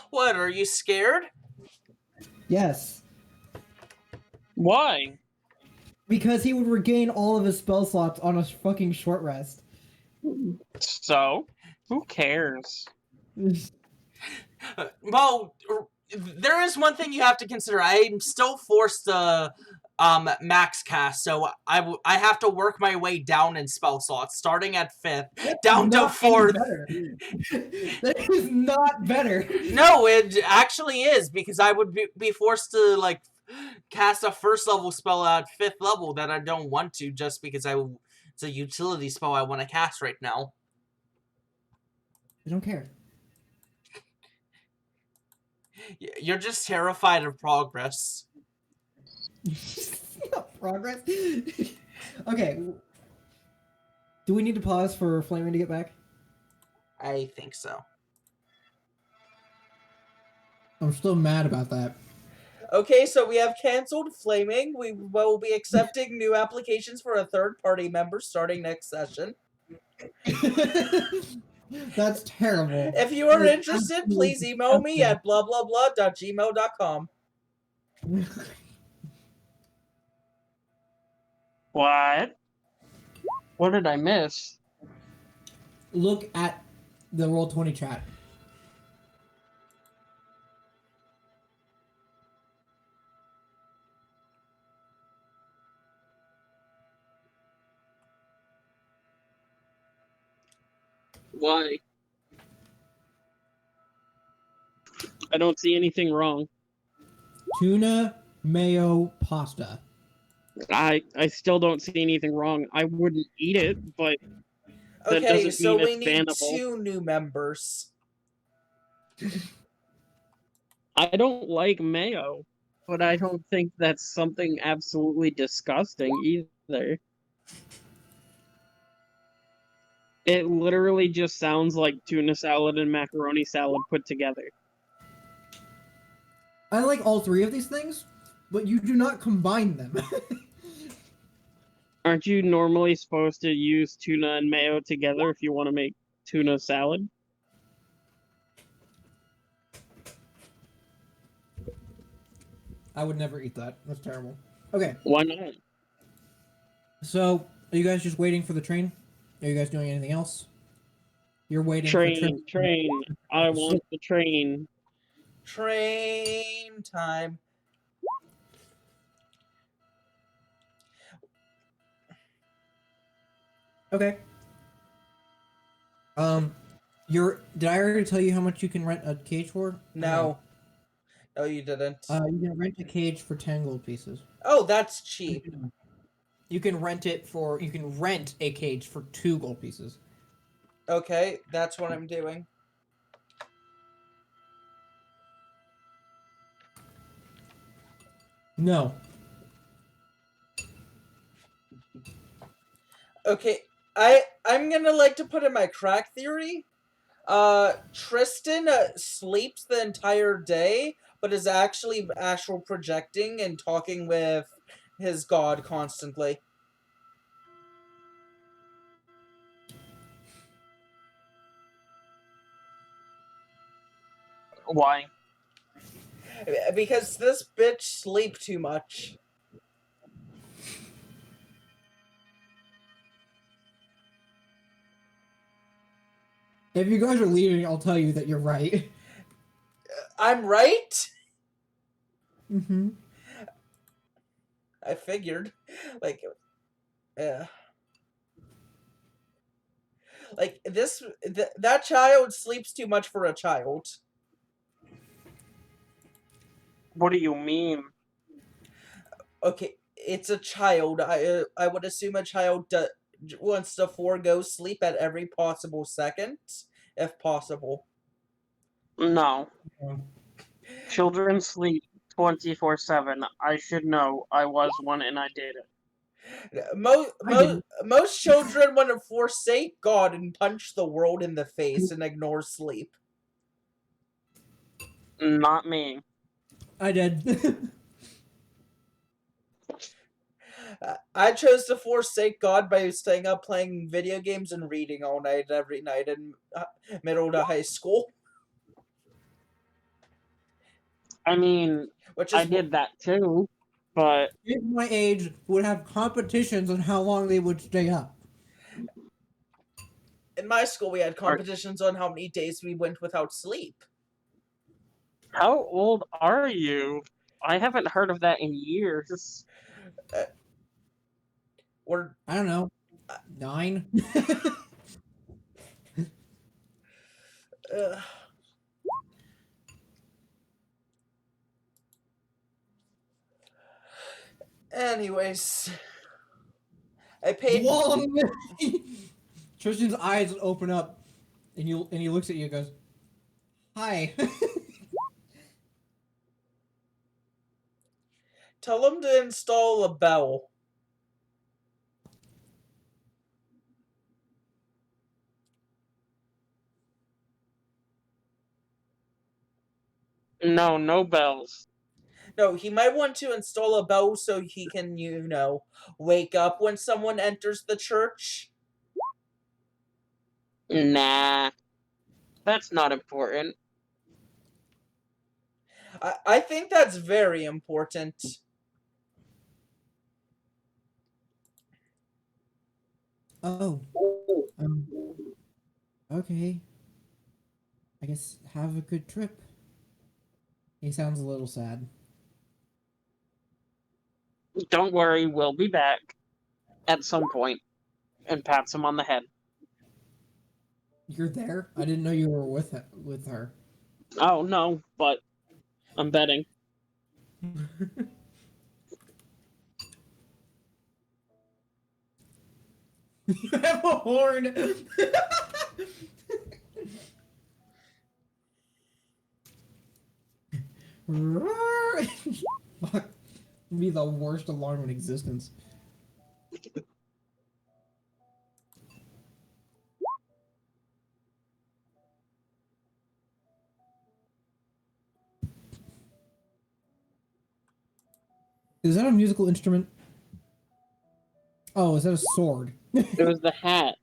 What, are you scared? Yes. Why? Because he would regain all of his spell slots on a fucking short rest. So? Who cares? Well, there is one thing you have to consider. I'm still forced to max cast, so I have to work my way down in spell slots, starting at 5th, down to 4th. That is not better. No, it actually is, because I would be forced to, like, cast a first level spell at 5th level that I don't want to, just because it's a utility spell I want to cast right now. I don't care. You're just terrified of progress. Progress? Okay. Do we need to pause for Flaming to get back? I think so. I'm still mad about that. Okay, so we have canceled Flaming. We will be accepting new applications for a third-party member starting next session. That's terrible. If you are interested, please email me at blah@gmail.com. What? What did I miss? Look at the Roll20 chat. Why? I don't see anything wrong. Tuna mayo pasta. I still don't see anything wrong. I wouldn't eat it, but that Okay, doesn't so mean we it's need bannable. 2 new members. I don't like mayo, but I don't think that's something absolutely disgusting either. It literally just sounds like tuna salad and macaroni salad put together. I like all three of these things, but you do not combine them. Aren't you normally supposed to use tuna and mayo together if you want to make tuna salad? I would never eat that. That's terrible. Okay, Why not? so are you guys just waiting for the train? Are you guys doing anything else? You're waiting for Train. I want the train. Train time. Okay. Did I already tell you how much you can rent a cage for? No. No, you didn't. You can rent a cage for 10 gold pieces. Oh, that's cheap. You can rent a cage for 2 gold pieces. Okay, that's what I'm doing. No. Okay, I'm gonna like to put in my crack theory. Tristan sleeps the entire day, but is actually astral projecting and talking with his god constantly. Why? Because this bitch sleep too much. If you guys are leaving, I'll tell you that you're right. I'm right? Mm-hmm. I figured. Like, like that child sleeps too much for a child. What do you mean? Okay, it's a child. I would assume a child wants to forego sleep at every possible second, if possible. No. Children sleep 24/7. I should know. I was one and I did it. Most children want to forsake God and punch the world in the face and ignore sleep. Not me. I did. I chose to forsake God by staying up playing video games and reading all night every night in middle to high school. I mean, Which I is did that too, but Kids my age would have competitions on how long they would stay up. in my school we had competitions on how many days we went without sleep. how old are you? I haven't heard of that in years. Or I don't know. 9? anyways, I paid. Tristan's eyes open up, and he looks at you and goes, "Hi." Tell him to install a bell. No, no bells. No, he might want to install a bell so he can, wake up when someone enters the church. Nah. That's not important. I think that's very important. Oh. Okay. I guess have a good trip. He sounds a little sad. Don't worry, we'll be back at some point. And pats him on the head. You're there? I didn't know you were with her. Oh no, but I'm betting. You have a horn. Fuck. Be the worst alarm in existence. Is that a musical instrument? Oh, is that a sword? It was the hat.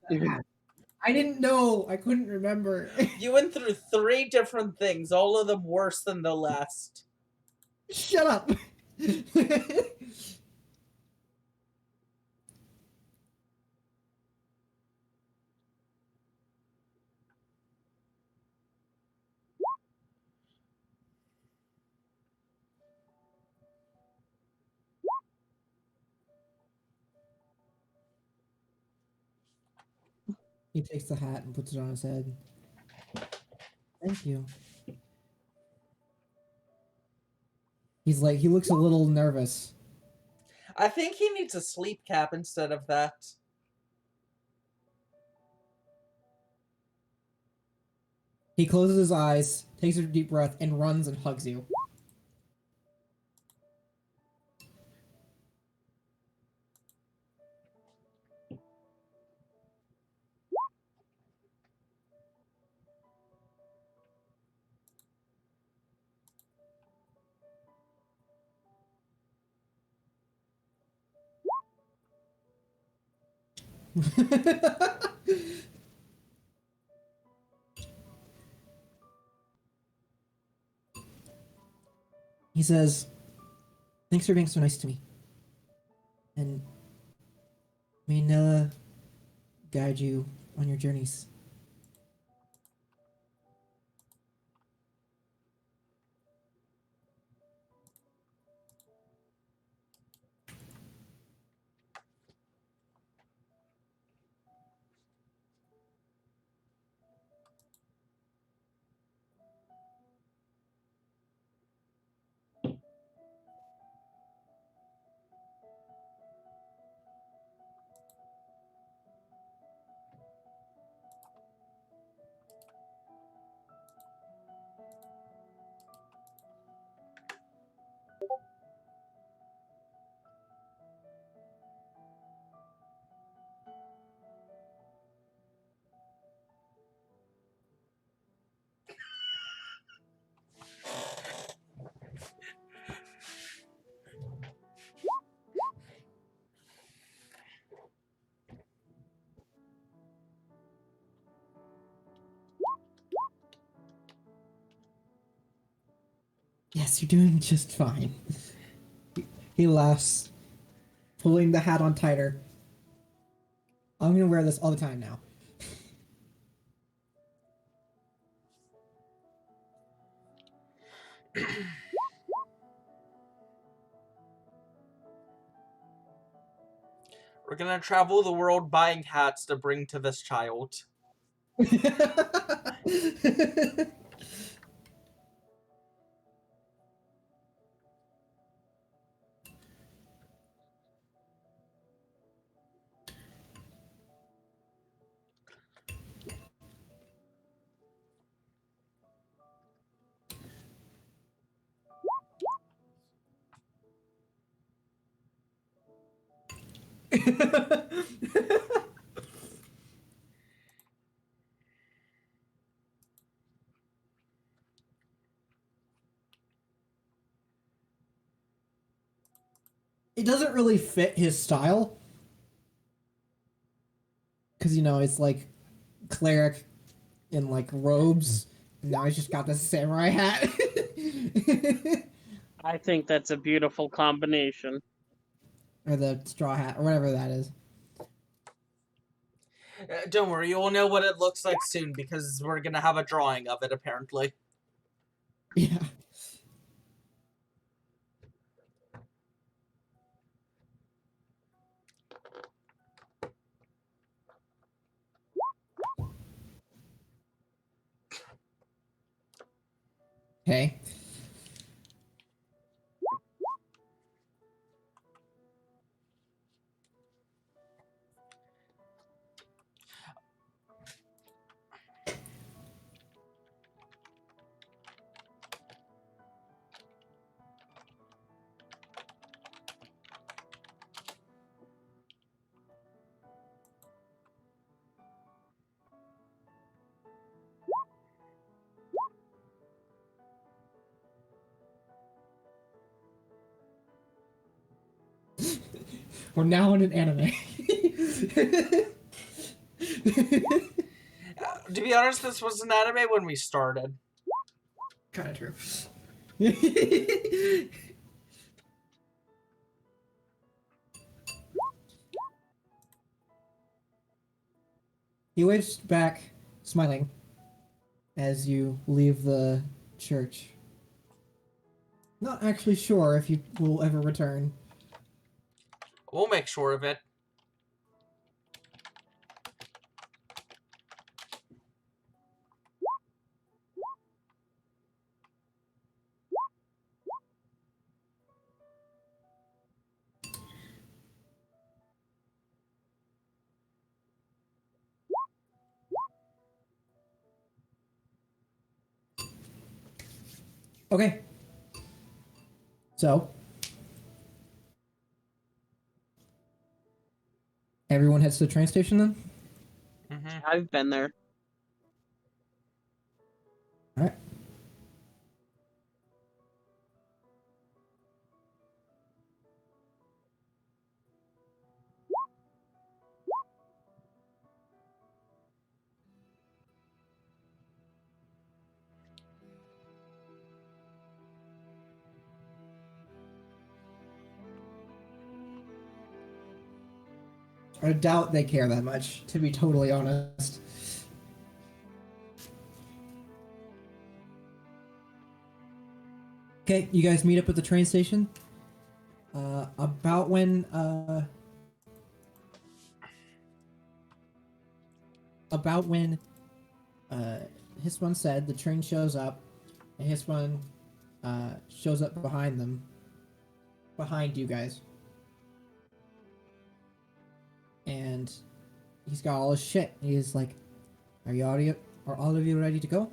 I didn't know. I couldn't remember. You went through 3 different things, all of them worse than the last. Shut up. He takes the hat and puts it on his head. Thank you. He's like, he looks a little nervous. I think he needs a sleep cap instead of that. He closes his eyes, takes a deep breath, and runs and hugs you. He says, "Thanks for being so nice to me. And may Nella guide you on your journeys." Yes, you're doing just fine. He laughs, pulling the hat on tighter. I'm gonna wear this all the time now. We're gonna travel the world buying hats to bring to this child. It doesn't really fit his style. Because, you know, it's like cleric in like robes. And now he's just got this samurai hat. I think that's a beautiful combination. Or the straw hat, or whatever that is. Don't worry, you'll know what it looks like soon because we're gonna have a drawing of it apparently. Yeah. Okay. We're now in an anime. To be honest, this was an anime when we started. Kind of true. He waves back, smiling, as you leave the church. Not actually sure if you will ever return. We'll make sure of it. Okay. So, everyone heads to the train station then? Mm-hmm. I've been there. Alright. I doubt they care that much, to be totally honest. Okay, you guys meet up at the train station. About when Hispan said the train shows up, and Hispan shows up behind you guys. And he's got all his shit. He's like, are all of you ready to go?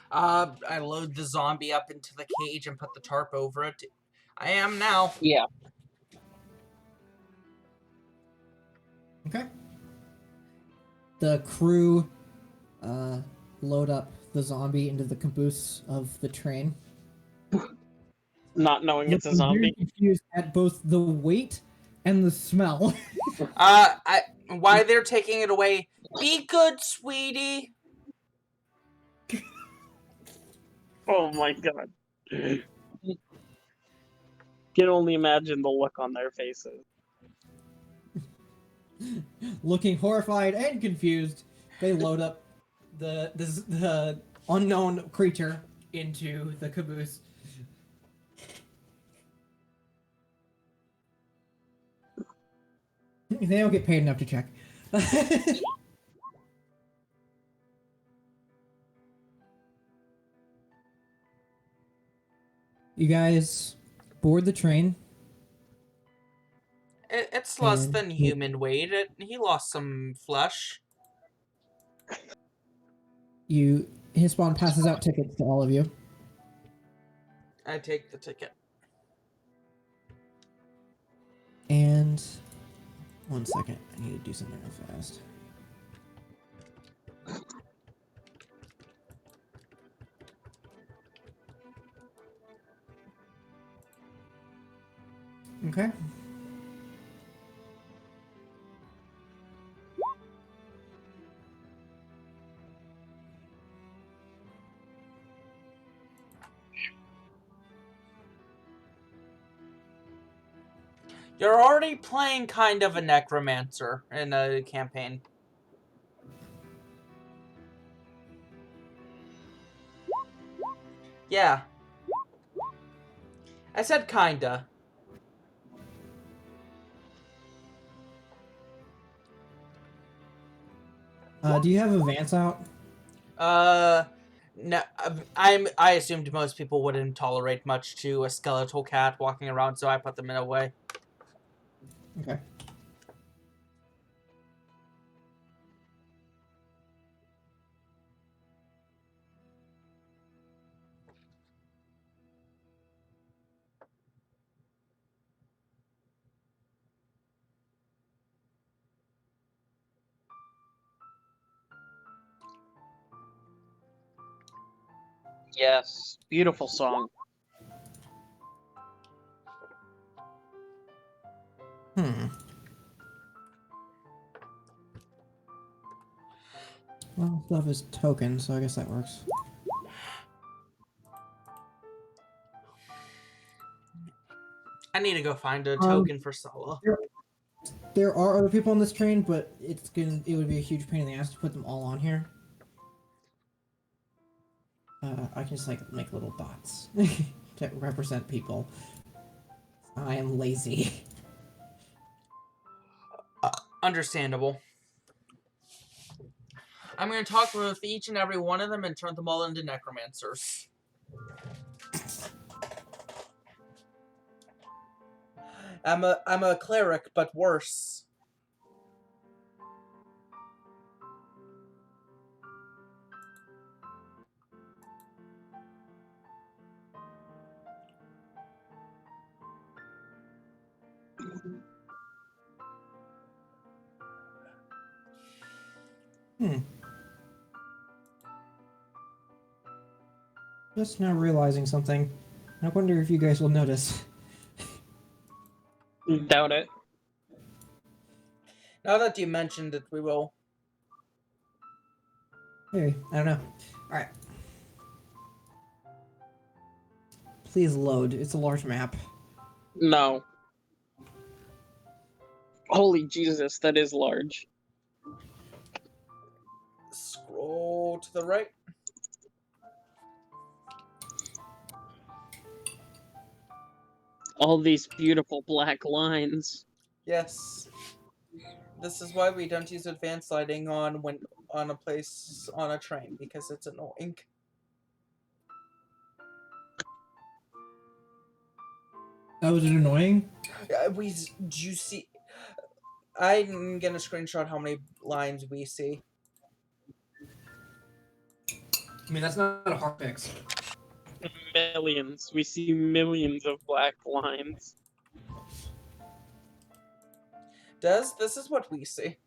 I load the zombie up into the cage and put the tarp over it. I am now. Yeah. Okay. The crew load up the zombie into the caboose of the train. Not knowing it's a Looking very zombie. confused at both the weight and the smell. Why they're taking it away? Be good, sweetie. Oh my god. Can only imagine the look on their faces. Looking horrified and confused, they load up the unknown creature into the caboose. They don't get paid enough to check. You guys board the train. It's less And than human weight. He lost some flesh. Hispan passes out tickets to all of you. I take the ticket. And 1 second, I need to do something real fast. Okay. You're already playing kind of a necromancer in a campaign. Yeah. I said kinda. Do you have a Vance out? No, I assumed most people wouldn't tolerate much to a skeletal cat walking around, so I put them in a way. Okay. Yes, beautiful song. Hmm. Well, stuff is token, so I guess that works. I need to go find a token for Sala. There are other people on this train, but it would be a huge pain in the ass to put them all on here. I can just like make little dots to represent people. I am lazy. Understandable. I'm going to talk with each and every one of them and turn them all into necromancers. I'm a cleric, but worse. Just now realizing something. I wonder if you guys will notice. Doubt it. Now that you mentioned it, we will. Maybe. I don't know. Alright. Please load. It's a large map. No. Holy Jesus, that is large. Scroll to the right. All these beautiful black lines. Yes. This is why we don't use advanced lighting on a train, because it's annoying. That was annoying. Do you see? I'm gonna screenshot how many lines we see. I mean, that's not a hard fix. Millions. We see millions of black lines. This is what we see.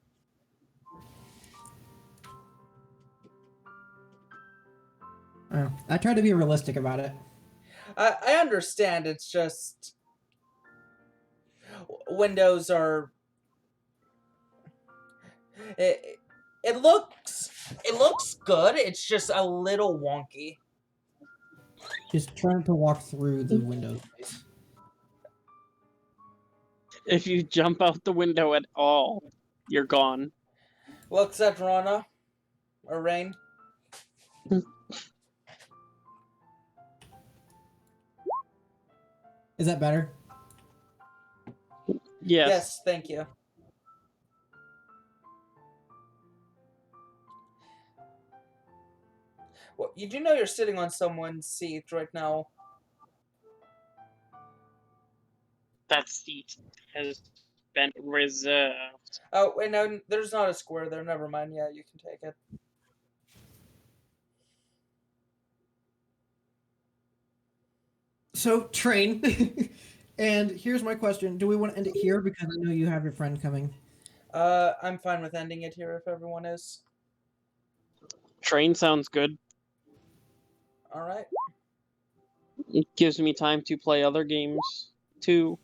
I try to be realistic about it. I understand. It's just windows are. It looks good. It's just a little wonky. Just trying to walk through the windows. If you jump out the window at all, you're gone. Looks at Rana or Rein. Is that better? Yes. Thank you. Well, you do know you're sitting on someone's seat right now. That seat has been reserved. Oh, wait, no, there's not a square there. Never mind. Yeah, you can take it. So, train. And here's my question. Do we want to end it here? Because I know you have your friend coming. I'm fine with ending it here if everyone is. Train sounds good. All right. It gives me time to play other games too.